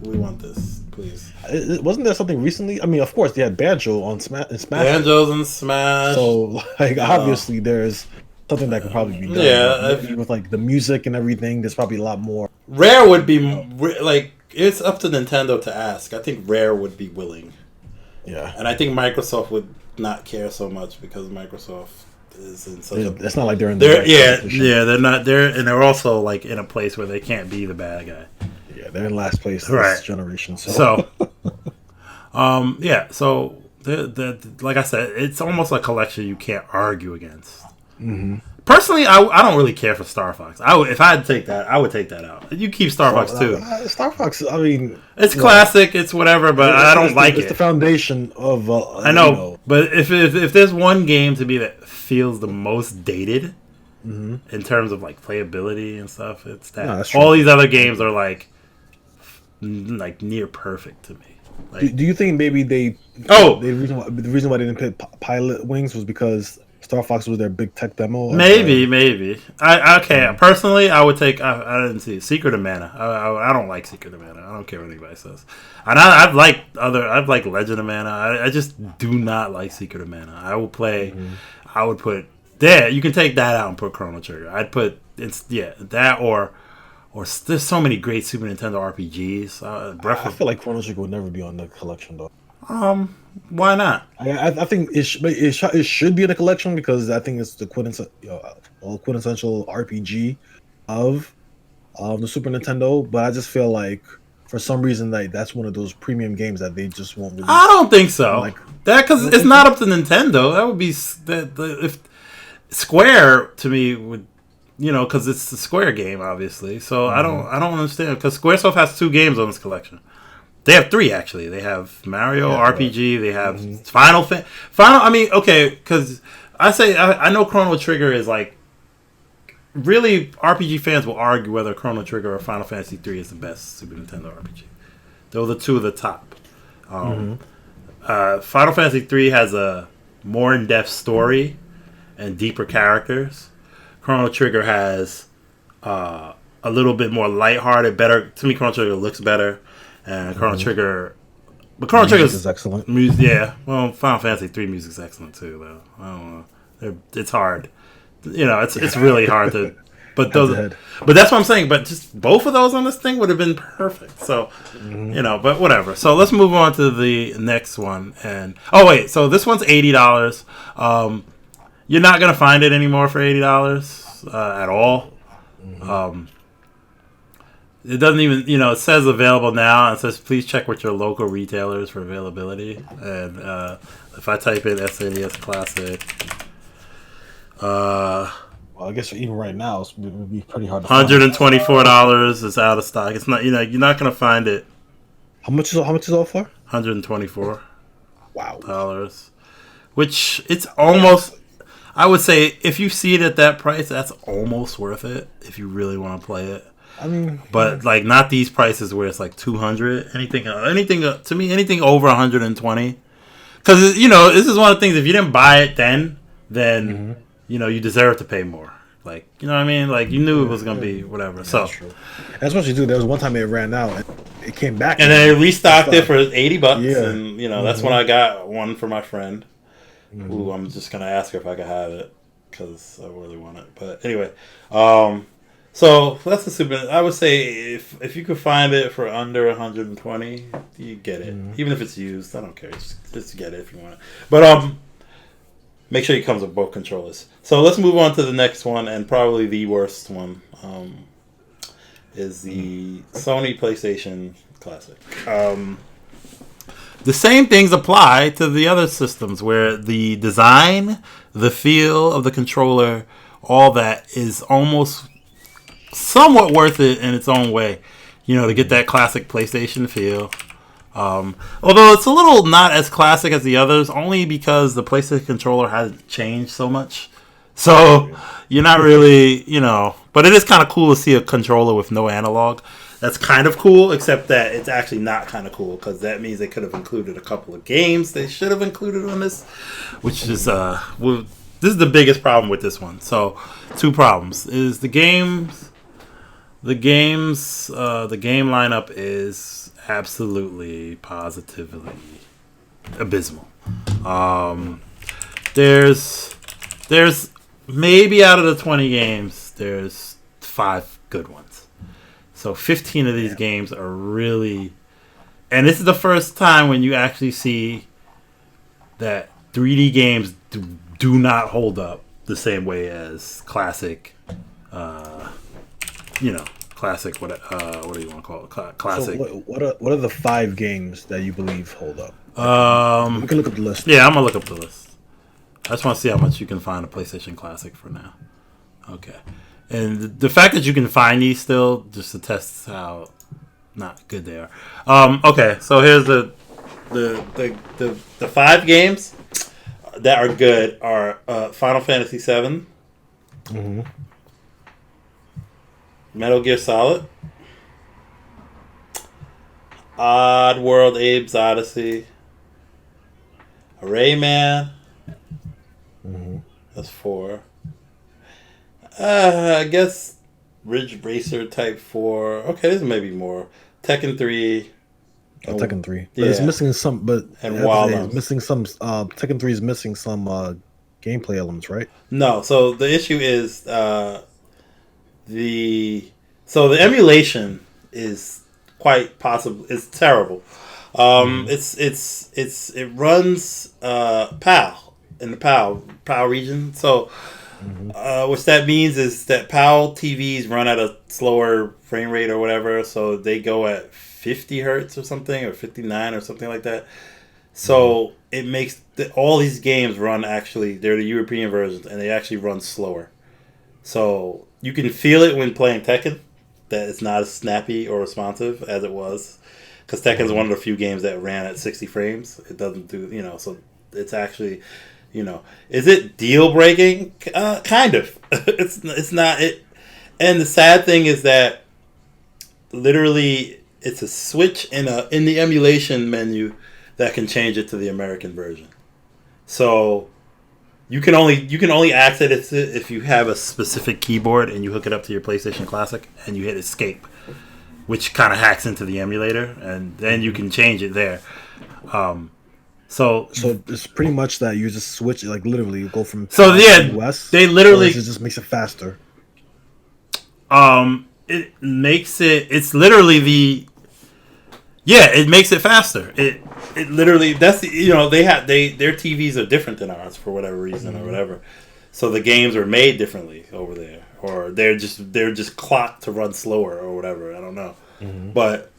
we want this, please." Wasn't there something recently? I mean, of course, they had Banjo on Smash. Banjo's in Smash. So, like, obviously, there's something that could probably be done. Yeah, with like the music and everything, there's probably a lot more. Rare would be like it's up to Nintendo to ask. I think Rare would be willing. Yeah, and I think Microsoft would not care so much because Microsoft is in such a. It's not like they're in. They're not. They're also like in a place where they can't be the bad guy. Yeah, they're in last place this generation. So So like I said, it's almost a collection you can't argue against. Mm-hmm. Personally, I don't really care for Star Fox. If I had to take that, I would take that out. You keep Star Fox too. Star Fox, I mean, it's classic. It's whatever, but I don't like it. It's the foundation of. I know, but if there's one game to me that feels the most dated in terms of like playability and stuff, it's that. No, all these other games are like near perfect to me. Like, do you think maybe the reason why they didn't pick Pilot Wings was because Star Fox was their big tech demo? Maybe. Personally, I would take. I didn't see Secret of Mana. I don't like Secret of Mana. I don't care what anybody says. And I've liked Legend of Mana. I just do not like Secret of Mana. I will play. I would put there. You can take that out and put Chrono Trigger. I'd put that or there's so many great Super Nintendo RPGs. I feel like Chrono Trigger would never be on the collection though. Why not? I think it should be in the collection because I think it's the quintessential RPG of the Super Nintendo. But I just feel like for some reason that's one of those premium games that they just won't release. I don't think so. Because it's not up to Nintendo. That would be if Square to me would. Because it's the Square game, obviously. So I don't understand. Because Squaresoft has 2 games on this collection. They have 3 actually. They have Mario RPG. They have Final. I mean, okay, because I know Chrono Trigger is like really RPG fans will argue whether Chrono Trigger or Final Fantasy 3 is the best Super Nintendo RPG. Those are 2 of the top. Final Fantasy 3 has a more in-depth story and deeper characters. Chrono Trigger has a little bit more lighthearted, better. To me, Chrono Trigger looks better, and Chrono Trigger. But Chrono Trigger is excellent. Yeah, well, Final Fantasy 3 music's excellent too, though. I don't know. It's hard. It's really hard to. But that's what I'm saying. But just both of those on this thing would have been perfect. So, but whatever. So let's move on to the next one. And so this one's $80. You're not going to find it anymore for $80 at all. It doesn't even, it says available now. It says please check with your local retailers for availability. And if I type in SNES Classic, well, I guess even right now it would be pretty hard to find. $124 is out of stock. It's not, you're not going to find it How much is all for? $124, Wow. which it's almost. I would say if you see it at that price, that's almost worth it if you really want to play it. I mean, But like not these prices where it's like 200. Anything to me, anything over 120. Because this is one of the things. If you didn't buy it then you deserve to pay more. Like you know what I mean? Like you knew it was gonna be whatever. yeah, So that's true. That's what you do. There was one time it ran out, and it came back, and then they restocked it for $80. Yeah. And that's when I got one for my friend. Who I'm just gonna ask her if I could have it because I really want it. But anyway, so that's the Super. I would say if you could find it for under 120, you get it. Even if it's used, I don't care. Just get it if you want it. But make sure it comes with both controllers. So let's move on to the next one, and probably the worst one is the Sony PlayStation Classic. The same things apply to the other systems where the design, the feel of the controller, all that is almost somewhat worth it in its own way. To get that classic PlayStation feel. Although it's a little not as classic as the others, only because the PlayStation controller hasn't changed so much. So you're not really, but it is kind of cool to see a controller with no analog. That's kind of cool, except that it's actually not kind of cool because that means they could have included a couple of games they should have included on this, which is this is the biggest problem with this one. So, two problems is the game lineup is absolutely positively abysmal. There's maybe out of the 20 games, there's 5 good ones. So 15 of these games are really... And this is the first time when you actually see that 3D games do not hold up the same way as classic... classic, what do you want to call it? Classic. So what are the 5 games that you believe hold up? We can look up the list. Yeah, I'm going to look up the list. I just want to see how much you can find a PlayStation Classic for now. Okay. And the fact that you can find these still just attests how not good they are. Okay, so here's the 5 games that are good are Final Fantasy VII, Metal Gear Solid, Oddworld Abe's Odyssey, Rayman. That's 4. I guess Ridge Racer Type 4. Okay, there's maybe more. Tekken 3. Tekken 3. But it's missing some. But and Wild it's missing some. Tekken 3 is missing some gameplay elements, right? No. So the issue is the emulation is quite possible. It's terrible. It runs PAL in the PAL region. So. What that means is that PAL TVs run at a slower frame rate or whatever, so they go at 50 hertz or something, or 59 or something like that. So it makes all these games run actually, they're the European versions, and they actually run slower. So you can feel it when playing Tekken, that it's not as snappy or responsive as it was. Because Tekken is one of the few games that ran at 60 frames. It doesn't do, so it's actually... is it deal breaking? Kind of. It's not it. And the sad thing is that literally it's a switch in the emulation menu that can change it to the American version. So you can only access it if you have a specific keyboard and you hook it up to your PlayStation Classic and you hit escape, which kind of hacks into the emulator, and then you can change it there. So it's pretty much that you just switch, like literally you go from US. They literally it just makes it faster. It makes it. It's literally it makes it faster. It literally their TVs are different than ours for whatever reason or whatever. So the games are made differently over there, or they're just clocked to run slower or whatever. I don't know, but.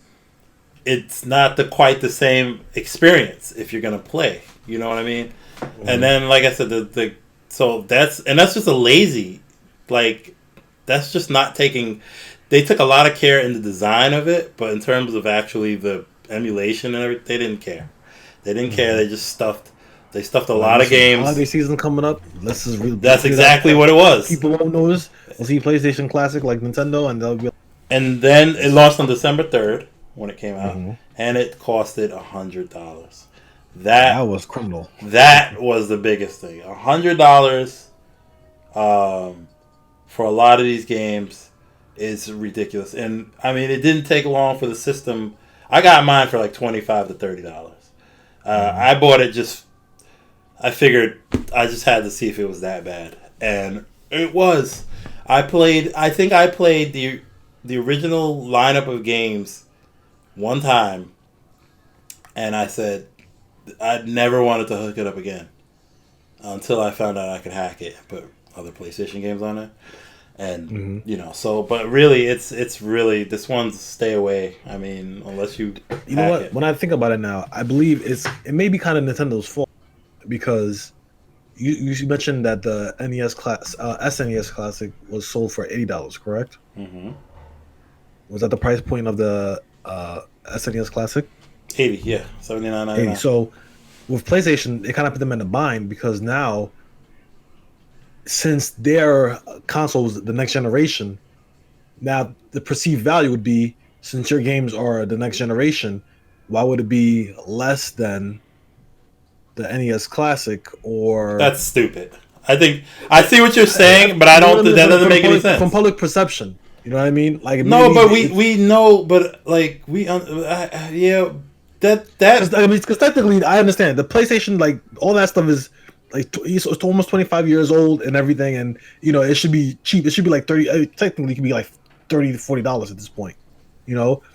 It's not quite the same experience if you're gonna play. You know what I mean? And then, like I said, that's just a lazy, that's just not taking. They took a lot of care in the design of it, but in terms of actually the emulation and everything. They didn't care. They didn't care. They just stuffed. They stuffed a lot of games. Holiday season coming up. That's exactly what it was. People won't notice. We'll see PlayStation Classic like Nintendo, and they'll be. And then it launched on December 3rd when it came out, and it costed $100. That was criminal. That was the biggest thing. $100 for a lot of these games is ridiculous. And I mean, it didn't take long for the system. I got mine for like $25 to $30. I bought it just. I figured I just had to see if it was that bad, and it was. I think I played the original lineup of games one time, and I said I never wanted to hook it up again until I found out I could hack it and put other PlayStation games on it. And but really, it's really this one's stay away. I mean, unless you know what? It. When I think about it now, I believe it may be kind of Nintendo's fault because you mentioned that the SNES Classic was sold for $80, correct? Mm-hmm. Was that the price point of the SNES Classic? 80, yeah, $79.99. So with PlayStation, it kind of put them in a bind because now, since their consoles the next generation, now the perceived value would be, since your games are the next generation, why would it be less than the NES Classic? Or that's stupid. I think I see what you're saying, but I don't. That doesn't make any sense from public perception. You know what I mean? Like no, but we know, but like yeah, that. I mean, because technically, I understand the PlayStation, like all that stuff is. Like it's almost 25 years old and everything, and it should be cheap. It should be like 30. Technically, it could be like $30 to $40 at this point.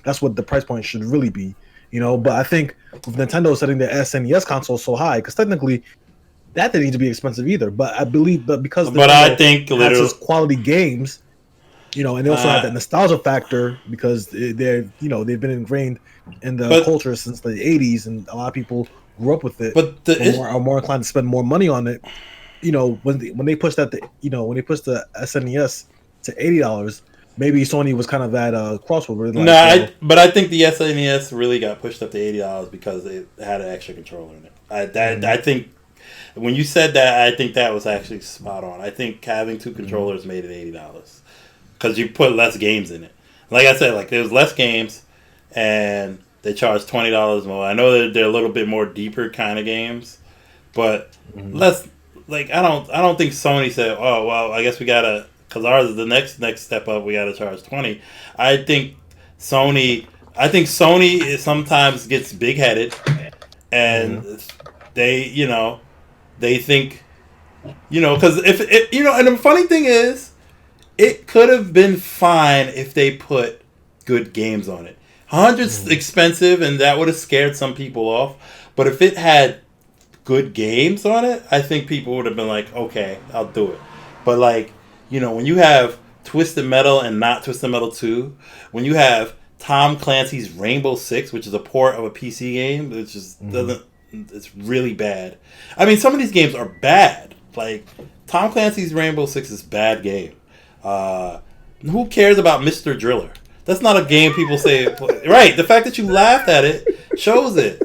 That's what the price point should really be. But I think with Nintendo setting their SNES console so high, because technically that didn't need to be expensive either. But I believe, because I think literally quality games, and they also have that nostalgia factor because they've been ingrained in the culture since the 80s, and a lot of people grew up with it, but are more inclined to spend more money on it. When they pushed that, when they pushed the SNES to $80, maybe Sony was kind of at a crossroad. But I think the SNES really got pushed up to $80 because it had an extra controller in it. I think when you said that, I think that was actually spot on. I think having two controllers made it $80 because you put less games in it. Like I said, like there's less games and they charge $20 more. I know they're a little bit more deeper kind of games, but less. Like I don't think Sony said, "Oh well, I guess we gotta," because ours is the next step up. We gotta charge $20. I think Sony sometimes gets big headed, and they think because if and the funny thing is, it could have been fine if they put good games on it. 100's expensive, and that would have scared some people off. But if it had good games on it, I think people would have been like, okay, I'll do it. But like, when you have Twisted Metal and not Twisted Metal 2, when you have Tom Clancy's Rainbow Six, which is a port of a PC game, it just doesn't. It's really bad. I mean, some of these games are bad. Like Tom Clancy's Rainbow Six is a bad game. Who cares about Mr. Driller? That's not a game people say. Right. The fact that you laughed at it shows it.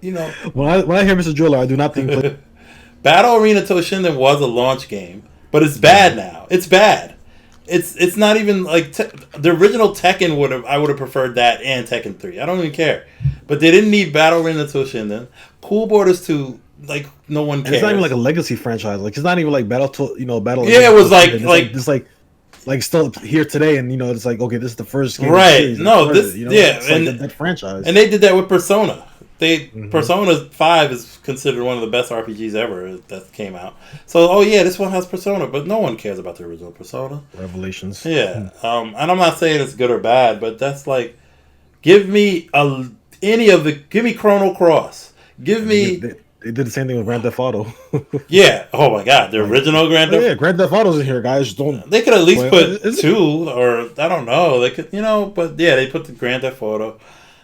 When I hear Mr. Driller, I do not think Battle Arena Toshinden was a launch game, but it's bad now. It's bad. It's not even like the original Tekken I would have preferred that and Tekken 3. I don't even care. But they didn't need Battle Arena Toshinden. Cool Borders 2, like no one cares. It's not even like a legacy franchise. Like it's not even like Battle. Yeah, it was like still here today, and it's like, okay, this is the first game. Right? No, this and like that franchise. And they did that with Persona. Persona 5 is considered one of the best RPGs ever that came out. So, this one has Persona, but no one cares about the original Persona. Revelations. Yeah, and I'm not saying it's good or bad, but that's like, give me give me Chrono Cross, give me. They did the same thing with Grand Theft Auto. Yeah. Oh my God, the original Grand Theft. Yeah, Grand Theft Auto's in here, guys. They could at least put 2, or I don't know. They could, but yeah, they put the Grand Theft Auto.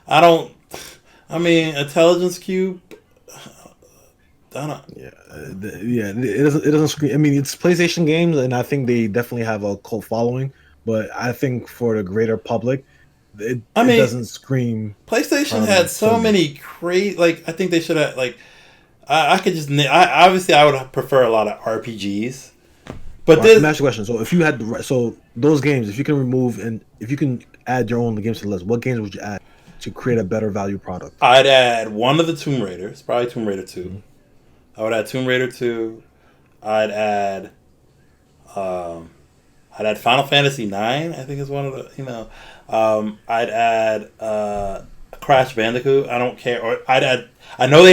I mean, Intelligence Cube. I don't. Yeah. It doesn't scream. I mean, it's PlayStation games, and I think they definitely have a cult following. But I think for the greater public, it doesn't scream. PlayStation had so many crazy. Like, I think they should have like. I could just. Obviously I would prefer a lot of RPGs. But let me ask you a question. So if you had those games, if you can remove and if you can add your own games to the list, what games would you add to create a better value product? I'd add one of the Tomb Raiders, probably Tomb Raider 2. Mm-hmm. I would add Tomb Raider 2. I'd add Final Fantasy 9. I think is one of the I'd add Crash Bandicoot. I don't care. Or I'd add. I know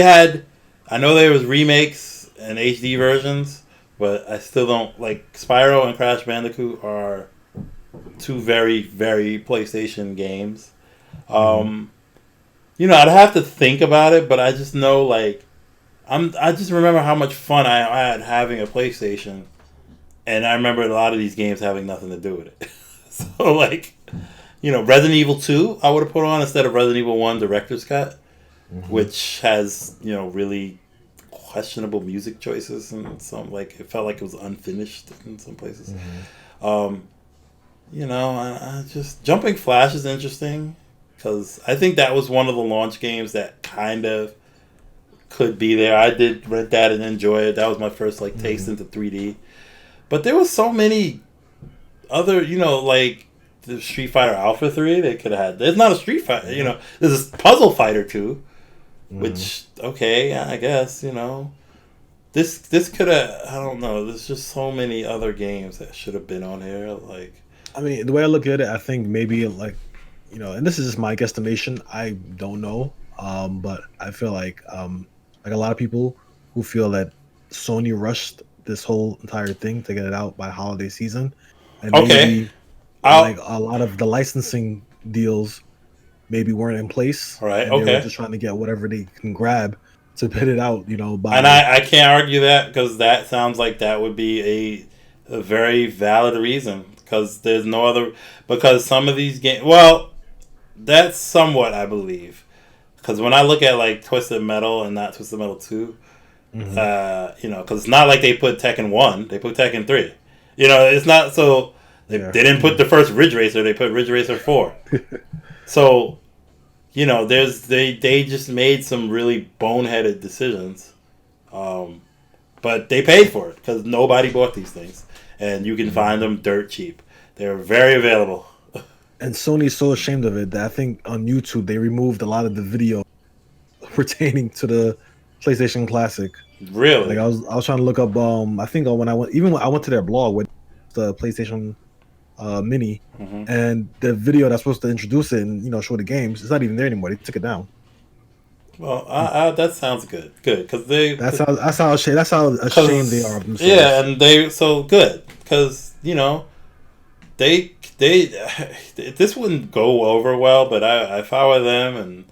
there was remakes and HD versions. But I still don't like Spyro and Crash Bandicoot are two very, very PlayStation games. I'd have to think about it, but I just know like I just remember how much fun I had having a PlayStation, and I remember a lot of these games having nothing to do with it. So like, Resident Evil 2 I would have put on instead of Resident Evil 1 Director's Cut, which has really questionable music choices and some like it felt like it was unfinished in some places. I just Jumping Flash is interesting because I think that was one of the launch games that kind of could be there. I did rent that and enjoy it. That was my first taste into 3D. But there was so many other like the Street Fighter Alpha 3 they could have had. There's not a Street Fighter, there's a Puzzle Fighter 2. Which, okay, I guess, this could have, I don't know, there's just so many other games that should have been on here, I mean, the way I look at it, I think maybe, and this is just my guesstimation, I don't know, but I feel like a lot of people who feel that Sony rushed this whole entire thing to get it out by holiday season, and maybe, a lot of the licensing deals maybe weren't in place. Right. And they were just trying to get whatever they can grab to put it out, by. And I can't argue that because that sounds like that would be a very valid reason because there's no other. Because some of these games. Well, that's somewhat, I believe. Because when I look at Twisted Metal and not Twisted Metal 2, because it's not like they put Tekken 1, they put Tekken 3. It's not so. They didn't put the first Ridge Racer, they put Ridge Racer 4. So, they just made some really boneheaded decisions, but they paid for it because nobody bought these things, and you can find them dirt cheap. They're very available. And Sony's so ashamed of it that I think on YouTube they removed a lot of the video pertaining to the PlayStation Classic. Really? I was trying to look up. I think when I went to their blog with the PlayStation Mini, and the video that's supposed to introduce it and show the games, it's not even there anymore. They took it down. Well, that sounds good because that's how ashamed they are of themselves. Yeah, and they so good because they this wouldn't go over well, but if I were them and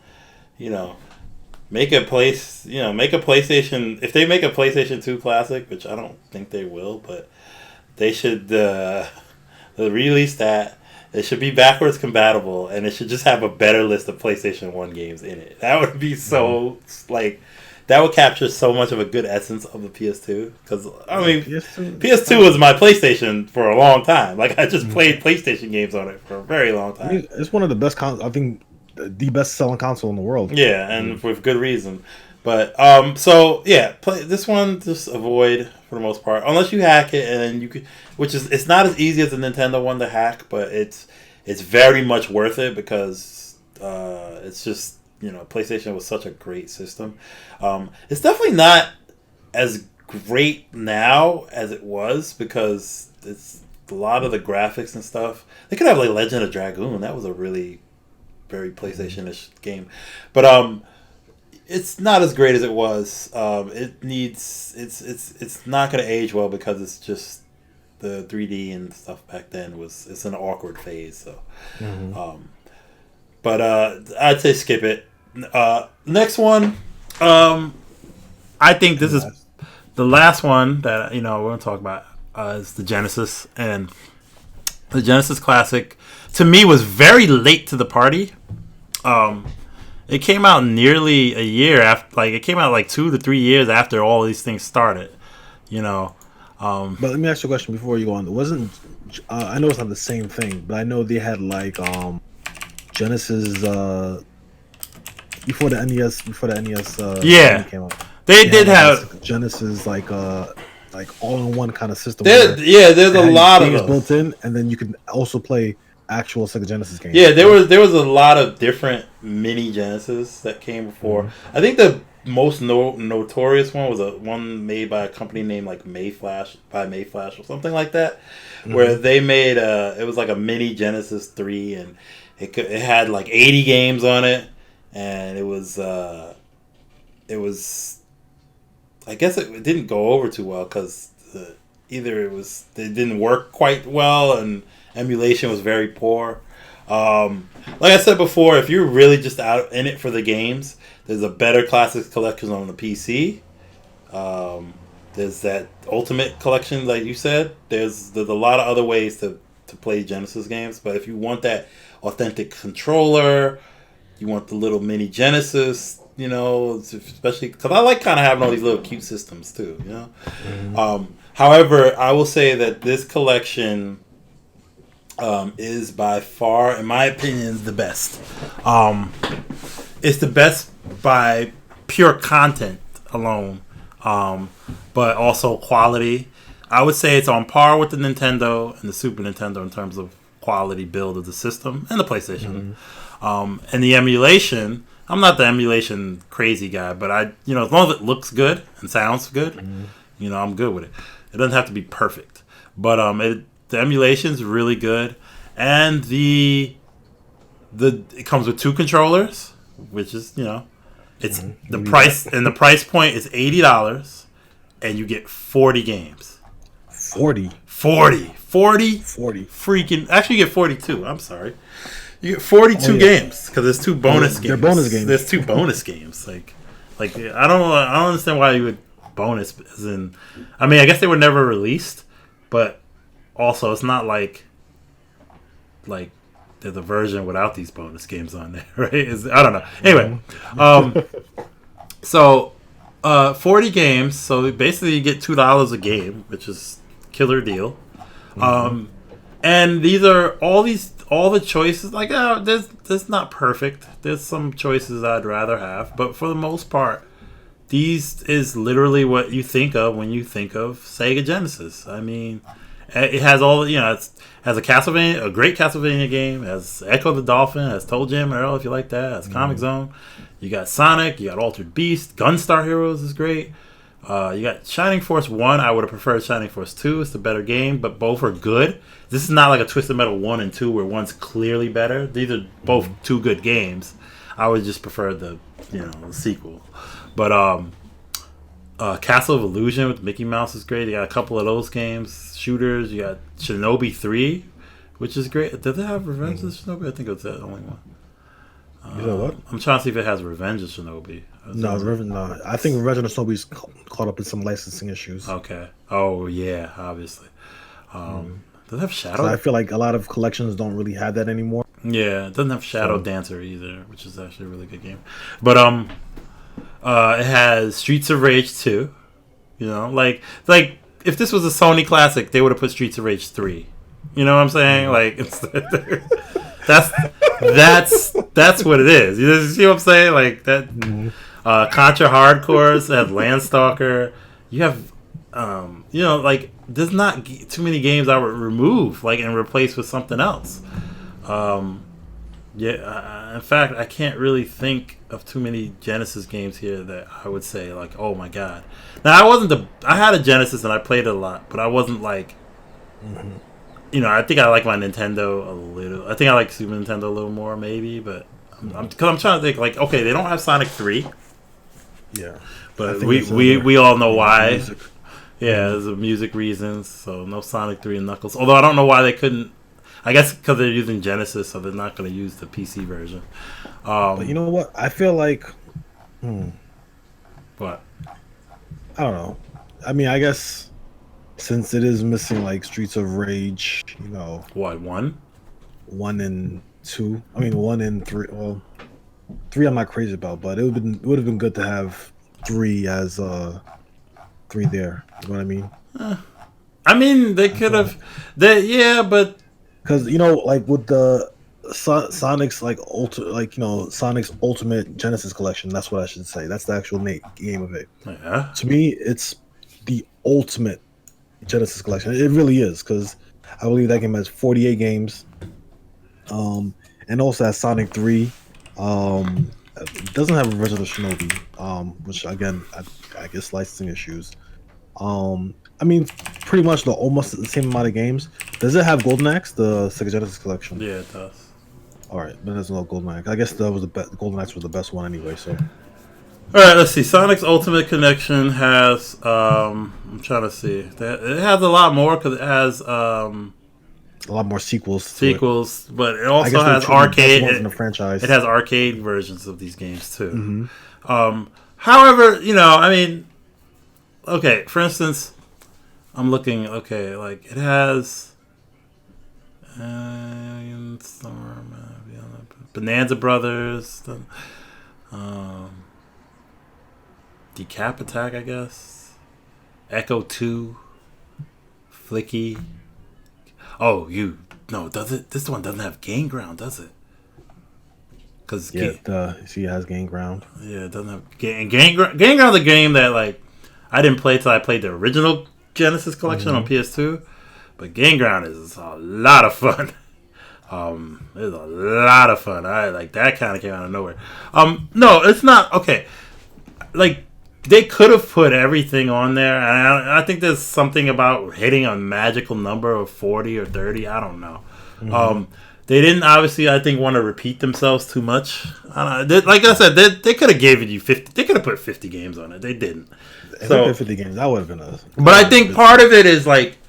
make a PlayStation, if they make a PlayStation 2 Classic, which I don't think they will, but they should. Release that. It should be backwards compatible, and it should just have a better list of PlayStation 1 games in it. That would be so that would capture so much of a good essence of the PS2. Because PS2 was my PlayStation for a long time. I just played PlayStation games on it for a very long time. It's one of the best. I think the best selling console in the world. Yeah, and with good reason. But play this one. Just avoid for the most part, unless you hack it, and you could, it's not as easy as the Nintendo one to hack, but it's very much worth it because it's just PlayStation was such a great system. It's definitely not as great now as it was because it's a lot of the graphics and stuff. They could have Legend of Dragoon. That was a really very PlayStation-ish game, but it's not as great as it was. It's not going to age well because it's just the 3D and stuff back then it's an awkward phase. So, but I'd say skip it. Next one, I think this is the last one that we're going to talk about is the Genesis, and the Genesis Classic to me was very late to the party. It came out nearly a year after, it came out 2 to 3 years after all these things started, But let me ask you a question before you go on. It wasn't, I know it's not the same thing, but I know they had Genesis before the NES Yeah, Mini came out. they They did had like have. a Genesis like all-in-one kind of system. There's It a had lot of games those. built in, and then you can also play actual Sega Genesis games. Yeah, there was a lot of different mini Genesis that came before. Mm-hmm. I think the most notorious one was a one made by a company named like Mayflash or something like that, where they made it was like a mini Genesis 3, and it had like 80 games on it, and it was I guess it didn't go over too well because either it didn't work quite well and emulation was very poor. Like I said before, if you're really just out in it for the games, there's a better Classics collection on the PC. There's that Ultimate collection, like you said. There's a lot of other ways to play Genesis games, but if you want that authentic controller, you want the little mini Genesis, especially because I like kind of having all these little cute systems too, However, I will say that this collection is by far, in my opinion, the best. It's the best by pure content alone, but also quality. I would say it's on par with the Nintendo and the Super Nintendo in terms of quality build of the system and the PlayStation. And the emulation, I'm not the emulation crazy guy, but as long as it looks good and sounds good, I'm good with it. It doesn't have to be perfect, but the emulation's really good, and it comes with 2 controllers, which is it's the price, and the price point is $80, and you get 40 games. 40 freaking, actually you get 42. I'm sorry. You get 42 games because there's 2 bonus games. They're bonus games. There's 2 bonus games. Like I don't understand why you would bonus. As in, I mean, I guess they were never released, but also it's not like there's a version without these bonus games on there, right? I don't know. Anyway, so 40 games. So basically, you get $2 a game, which is killer deal. And these are all the choices. Like, there's not perfect. There's some choices I'd rather have, but for the most part, these is literally what you think of when you think of Sega Genesis. I mean, it has all it has a great Castlevania game. It has Echo the Dolphin. It has Toe Jam and Earl if you like that. It has Comic Zone. You got Sonic. You got Altered Beast. Gunstar Heroes is great. You got Shining Force 1. I would have preferred Shining Force 2. It's the better game, but both are good. This is not like a Twisted Metal 1 and 2 where one's clearly better. These are both 2 good games. I would just prefer the sequel. But Castle of Illusion with Mickey Mouse is great. You got a couple of those games. Shooters. You got Shinobi 3, which is great. Did it have Revenge of Shinobi? I think it was the only one. You know what? I'm trying to see if it has Revenge of Shinobi. No. I think Revenge of Shinobi's caught up in some licensing issues. Okay. Oh, yeah, obviously. Does it have Shadow? So I feel like a lot of collections don't really have that anymore. Yeah, it doesn't have Shadow Dancer either, which is actually a really good game. But it has Streets of Rage 2. Like if this was a Sony Classic, they would have put Streets of Rage 3. You know what I'm saying? Like that's what it is. You see what I'm saying? Like that. Contra Hardcores has Landstalker. You have there's not too many games I would remove and replace with something else. In fact, I can't really think of too many Genesis games here that I would say oh my god. Now I had a Genesis and I played it a lot, but I wasn't I think I like my Nintendo a little. I think I like Super Nintendo a little more maybe, but I'm trying to think okay, they don't have Sonic 3. Yeah, but we all know why. Music. Yeah, there's music reasons, so no Sonic 3 and Knuckles. Although I don't know why they couldn't. I guess because they're using Genesis, so they're not going to use the PC version. But you know what? I feel like... What? I don't know. I mean, I guess since it is missing Streets of Rage, What, 1? 1 and 2. I mean, 1 and 3. Well, 3 I'm not crazy about, but it would have been good to have 3 as 3 there. You know what I mean? I mean, they could have... Yeah, but... Because, with the Sonic's Sonic's Ultimate Genesis Collection. That's what I should say. That's the actual name of it. Yeah. To me, it's the ultimate Genesis Collection. It really is, because I believe that game has 48 games. And also has Sonic 3. It doesn't have Revenge of the Shinobi, which again, I guess licensing issues. I mean, pretty much almost the same amount of games. Does it have Golden Axe, the Sega Genesis Collection? Yeah, it does. All right, but there's no Golden Axe. I guess that was the Golden Axe was the best one anyway. So, all right, let's see. Sonic's Ultimate Connection has. I'm trying to see. It has a lot more because it has a lot more sequels. But it also has arcade. In the franchise. It has arcade versions of these games too. However, I mean, okay. For instance, I'm looking. Okay, like it has. Bonanza Brothers, Decap Attack, I guess, Echo 2, Flicky. Oh, does it? This one doesn't have Game Ground, does it? Because it has Game Ground. Yeah, it doesn't have Game Ground. Game Ground's a game that I didn't play till I played the original Genesis Collection on PS2, but Game Ground is a lot of fun. It's a lot of fun. I like that kind of came out of nowhere. No, it's not okay. Like they could have put everything on there, and I think there's something about hitting a magical number of 40 or 30. I don't know. They didn't obviously, I think, want to repeat themselves too much. Like I said, they could have given you 50. They could have put 50 games on it. They didn't. If they put 50 games, that would have been a. But I think part of it is like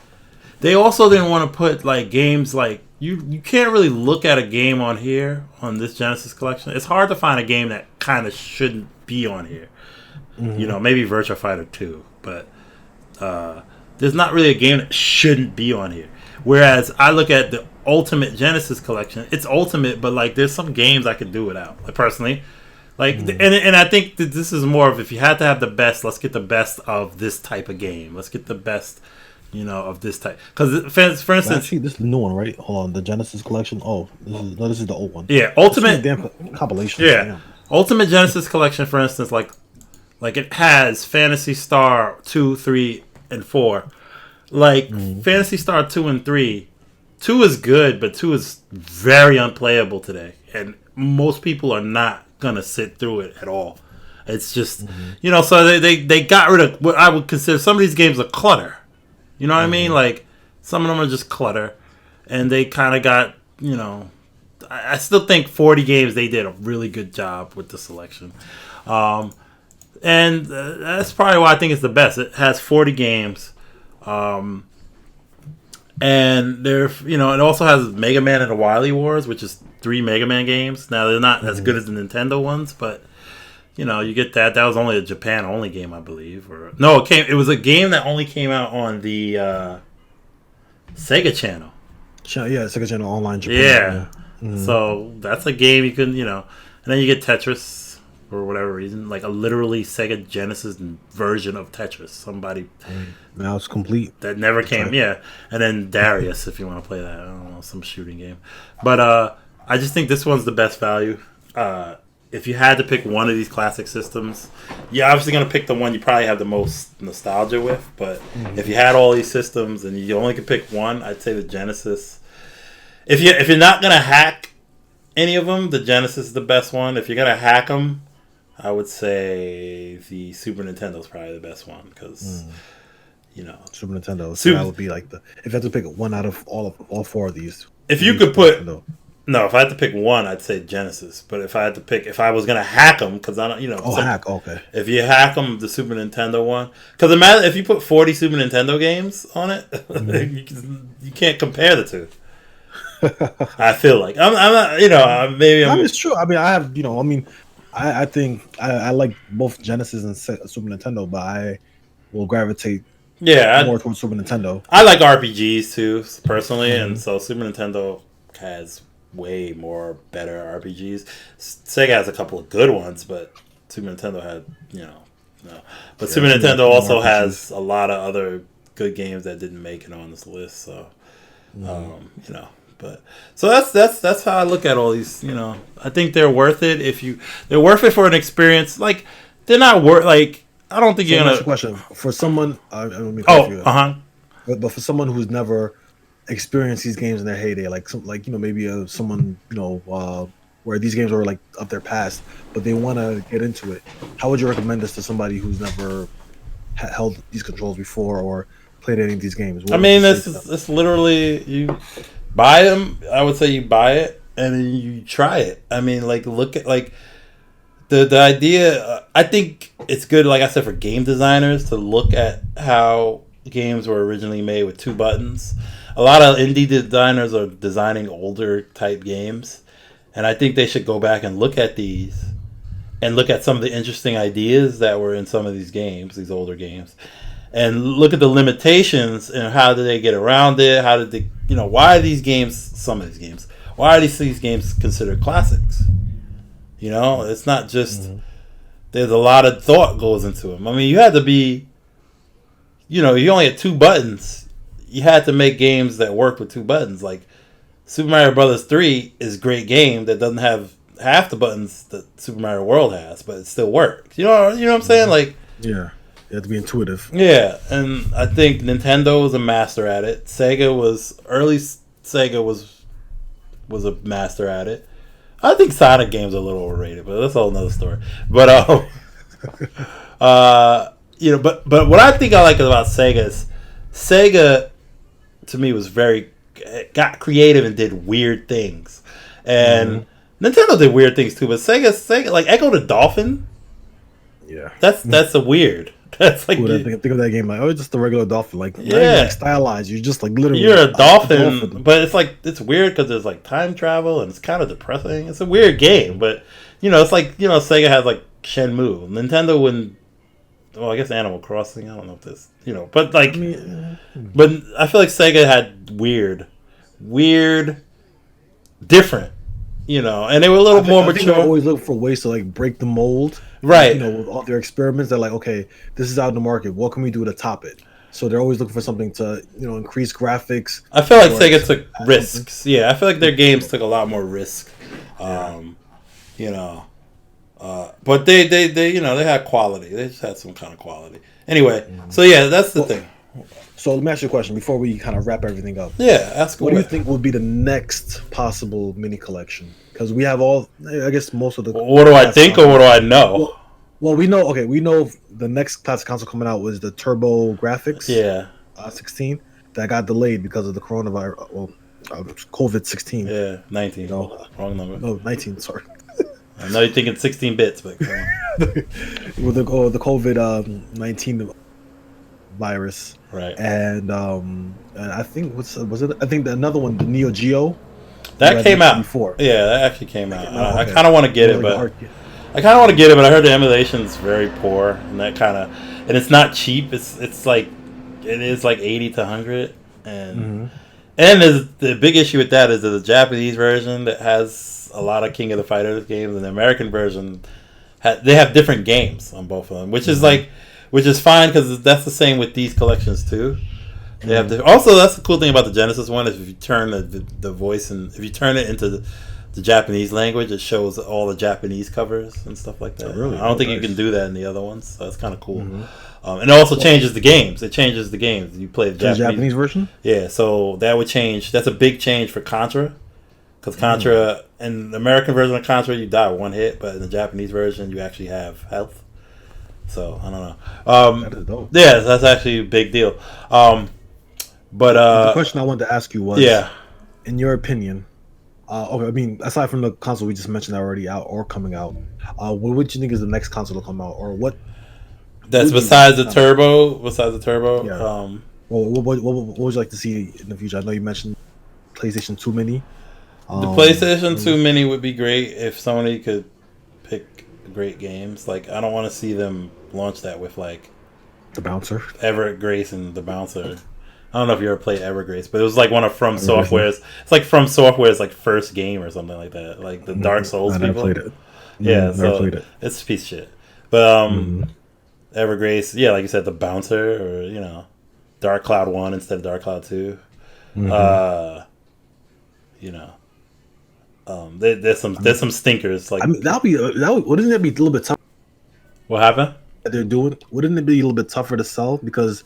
they also didn't want to put like games like. You can't really look at a game on here on this Genesis Collection. It's hard to find a game that kind of shouldn't be on here. Maybe Virtua Fighter 2, but there's not really a game that shouldn't be on here. Whereas I look at the Ultimate Genesis Collection, it's ultimate, but like there's some games I could do without. Like personally, and I think that this is more of if you had to have the best, let's get the best of this type of game. Let's get the best. Of this type. Because, for instance... Actually, this is the new one, right? Hold on. The Genesis Collection. Oh, this is the old one. Yeah, Ultimate... Damn compilations. Yeah. Damn. Ultimate Genesis Collection, for instance, like it has Phantasy Star 2, 3, and 4. Like, Phantasy Star 2 and 3... 2 is good, but 2 is very unplayable today. And most people are not going to sit through it at all. It's just... so they got rid of what I would consider... Some of these games are clutter. You know what I mean? Like, some of them are just clutter. And they kind of got, I still think 40 games, they did a really good job with the selection. And that's probably why I think it's the best. It has 40 games. And it also has Mega Man and the Wily Wars, which is 3 Mega Man games. Now, they're not as good as the Nintendo ones, but... you get that. That was only a Japan-only game, I believe. It was a game that only came out on the Sega Channel. Yeah, Sega Channel Online Japan. Yeah. So that's a game you can, and then you get Tetris for whatever reason, like a literally Sega Genesis version of Tetris. Somebody now it's complete. That never came. Yeah, and then Darius, if you want to play that, I don't know, some shooting game. But I just think this one's the best value. If you had to pick one of these classic systems, you're obviously going to pick the one you probably have the most nostalgia with. But if you had all these systems and you only could pick one, I'd say the Genesis. If you're not going to hack any of them, the Genesis is the best one. If you're going to hack them, I would say the Super Nintendo is probably the best one because, Super Nintendo. So that would be like if you had to pick one out of all 4 of these. If you could put... Nintendo. No, if I had to pick one, I'd say Genesis. But if I was gonna hack them, because I don't, hack, okay. If you hack them, the Super Nintendo one, because imagine if you put 40 Super Nintendo games on it, you can't compare the two. I feel like I'm not, maybe I'm. It's true. I mean, I have, I think I like both Genesis and Super Nintendo, but I will gravitate. More towards Super Nintendo. I like RPGs too, personally, and so Super Nintendo has way more better RPGs. Sega has a couple of good ones, but Super Nintendo had, no. But Super Nintendo also has a lot of other good games that didn't make it on this list. So, But so that's how I look at all these. I think they're worth it they're worth it for an experience. Like they're not worth like I don't think So you're that's gonna. the question for someone. I don't mean to cut Oh, you, but for someone who's never experienced these games in their heyday, like maybe someone where these games were like of their past, but they want to get into it. How would you recommend this to somebody who's never held these controls before or played any of these games? I mean, it's literally you buy them. I would say you buy it and then you try it. I mean, like look at like the idea. I think it's good, like I said, for game designers to look at how games were originally made with 2 buttons. A lot of indie designers are designing older type games, and I think they should go back and look at these and look at some of the interesting ideas that were in some of these games, these older games, and look at the limitations and how did they get around it? How did they, why are these games, some of these games, why are these games considered classics? It's not just, there's a lot of thought goes into them. I mean, you had to be, you only had 2 buttons. You had to make games that worked with 2 buttons. Like Super Mario Brothers 3 is a great game that doesn't have half the buttons that Super Mario World has, but it still works. You know what I'm saying? Like, yeah, you have to be intuitive. Yeah, and I think Nintendo was a master at it. Sega was a master at it. I think Sonic games are a little overrated, but that's a whole nother story. But but what I think I like about Sega is Sega to me was got creative and did weird things, and Nintendo did weird things too. But Sega like Echo the Dolphin. Yeah, that's a weird. That's like think of that game like it's just a regular dolphin, like like stylized. You're just like literally you're a dolphin, but it's weird because there's like time travel and it's kind of depressing. It's a weird game, but it's like Sega has like Shenmue. Nintendo wouldn't. Well, I guess Animal Crossing. I don't know if this but like, but I feel like Sega had weird, different, and they were a little more mature. They always look for ways to like break the mold. Right. With all their experiments, they're like, okay, this is out in the market. What can we do to top it? So they're always looking for something to, increase graphics. I feel like Sega took risks. Something. Yeah, I feel like their games took a lot more risk. But they had quality. They just had some kind of quality. Anyway, so yeah, that's the thing. So let me ask you a question before we kind of wrap everything up. Yeah, ask what do you think would be the next possible mini collection? Because we have I guess most of the. What do I think or what do I know? Well, we know the next classic console coming out was the Turbo Graphics. Yeah. 16 that got delayed because of the coronavirus. Well, COVID-16. Yeah, 19. Wrong number. No, 19. Sorry. I know you're thinking 16 bits, but with the COVID-19 virus. Right. And I think was it? I think another one, the Neo Geo. That came out before. Yeah, that actually came out. Okay. I kind of want to get it, but I heard the emulation's very poor, and and it's not cheap. It's like it is like 80 to 100, and there's the big issue with that is there's a Japanese version that has a lot of King of the Fighters games, and the American version they have different games on both of them, which is fine because that's the same with these collections too. They have also that's the cool thing about the Genesis one is if you turn the voice and if you turn it into the Japanese language, it shows all the Japanese covers and stuff like that. Oh, really? I don't think you can do that in the other ones, so that's kind of cool. And it also changes the games. It changes the games. You play the Japanese version. Yeah, so that would change. That's a big change for Contra, because Contra in the American version of Contra you die with one hit, but in the Japanese version you actually have health. So I don't know. That is dope. Yeah, that's actually a big deal. But the question I wanted to ask you was, in your opinion, okay, I mean, aside from the console we just mentioned already out or coming out, what would you think is the next console to come out, or what? That's besides the Turbo. Yeah. What would you like to see in the future? I know you mentioned PlayStation 2 Mini. The PlayStation 2 Mini would be great if Sony could pick great games. Like, I don't want to see them launch that with like the Bouncer, Everett Grace, and the Bouncer. I don't know if you ever played Evergrace, but it was like one of From Software's. It's like From Software's like first game or something like that, like the Dark Souls people. I never played it. Yeah, so played it. It's a piece of shit. But Evergrace, yeah, like you said, the Bouncer, or Dark Cloud 1 instead of Dark Cloud 2. You know, there's some stinkers. Like, I mean, wouldn't that be a little bit tough? what happened? That they're doing, wouldn't it be a little bit tougher to sell? Because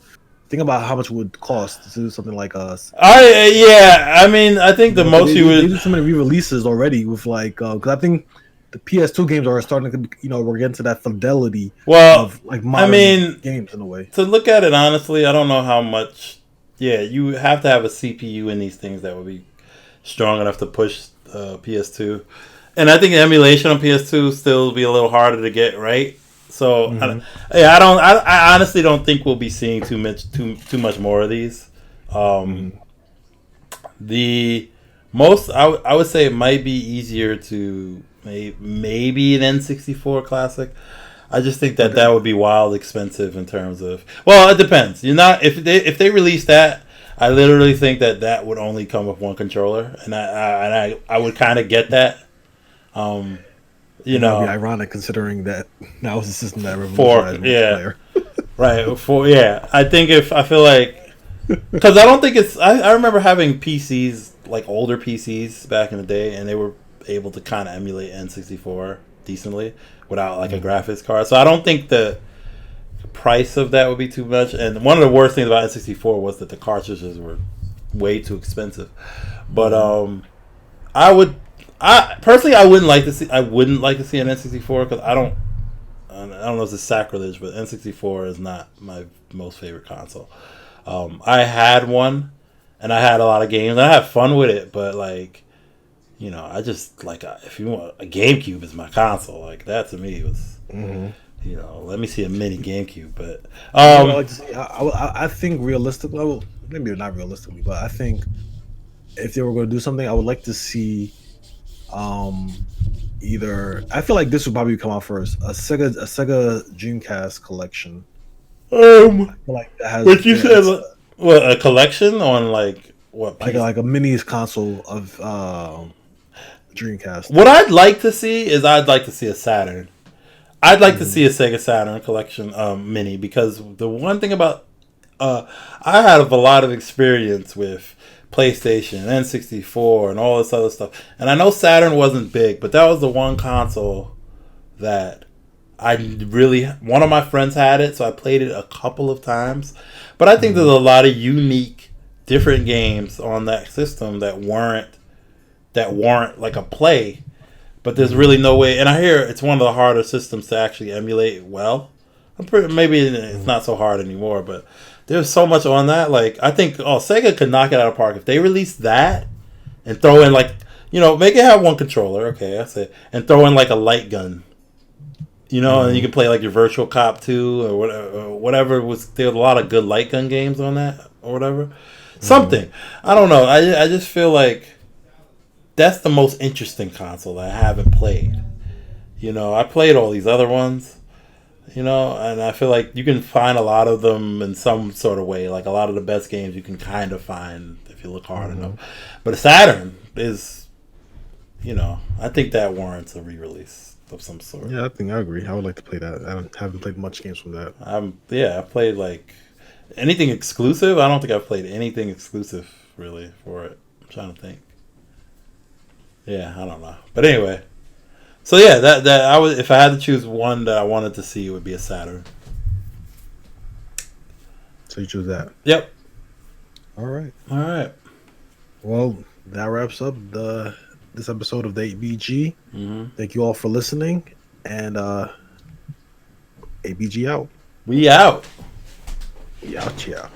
think about how much it would cost to do something like us. I mean, I think the most you would. They do so many re-releases already with like, because I think the PS2 games are starting to, we're getting to that fidelity of like modern games in a way. To look at it honestly, I don't know how much. Yeah, you have to have a CPU in these things that would be strong enough to push PS2, and I think emulation on PS2 still be a little harder to get right. So I honestly don't think we'll be seeing too much more of these. The most I would say it might be easier to maybe an N64 Classic. I just think that would be wild expensive in terms of. Well, it depends. You're not if they release that. I literally think that would only come with one controller, and I would kind of get that. That'd be ironic considering that that was a system that revolutionized multiplayer. Right. I feel like because I don't think it's. I remember having PCs like older PCs back in the day, and they were able to kind of emulate N64 decently without like a graphics card. So I don't think the price of that would be too much. And one of the worst things about N64 was that the cartridges were way too expensive. But I personally wouldn't like to see an N64 because I don't know if it's sacrilege, but N64 is not my most favorite console. I had one, and I had a lot of games. I had fun with it, but like, I just like if you want a GameCube is my console. Like that to me was, let me see a mini GameCube. But I think realistically, well, maybe not realistically, but I think if they were going to do something, I would like to see. Either I feel like this would probably come out first. A Sega Dreamcast collection. I feel like that has. But you said a collection on like what? Like a mini console of Dreamcast. What I'd like to see is a Saturn. I'd like to see a Sega Saturn collection mini because the one thing about I have a lot of experience with PlayStation, N64, and all this other stuff. And I know Saturn wasn't big, but that was the one console that one of my friends had it, so I played it a couple of times. But I think there's a lot of unique, different games on that system that warrant like a play. But there's really no way. And I hear it's one of the harder systems to actually emulate well. Maybe it's not so hard anymore, but there's so much on that. Like I think, Sega could knock it out of the park if they release that and throw in like, make it have one controller. Okay, that's it, and throw in like a light gun. And you can play like your Virtual Cop 2 or whatever. There were a lot of good light gun games on that or whatever. Something I don't know. I just feel like that's the most interesting console that I haven't played. I played all these other ones. And I feel like you can find a lot of them in some sort of way. Like a lot of the best games you can kind of find if you look hard enough. But Saturn is, I think that warrants a re-release of some sort. Yeah, I agree. I would like to play that. I haven't played much games from that. I played like anything exclusive. I don't think I've played anything exclusive really for it. I'm trying to think. Yeah, I don't know. But anyway. So yeah, that I would, if I had to choose one that I wanted to see, it would be a Saturn. So you choose that. Yep. All right. Well, that wraps up this episode of the 8BG. Thank you all for listening, and 8BG out. We out. We out, yeah.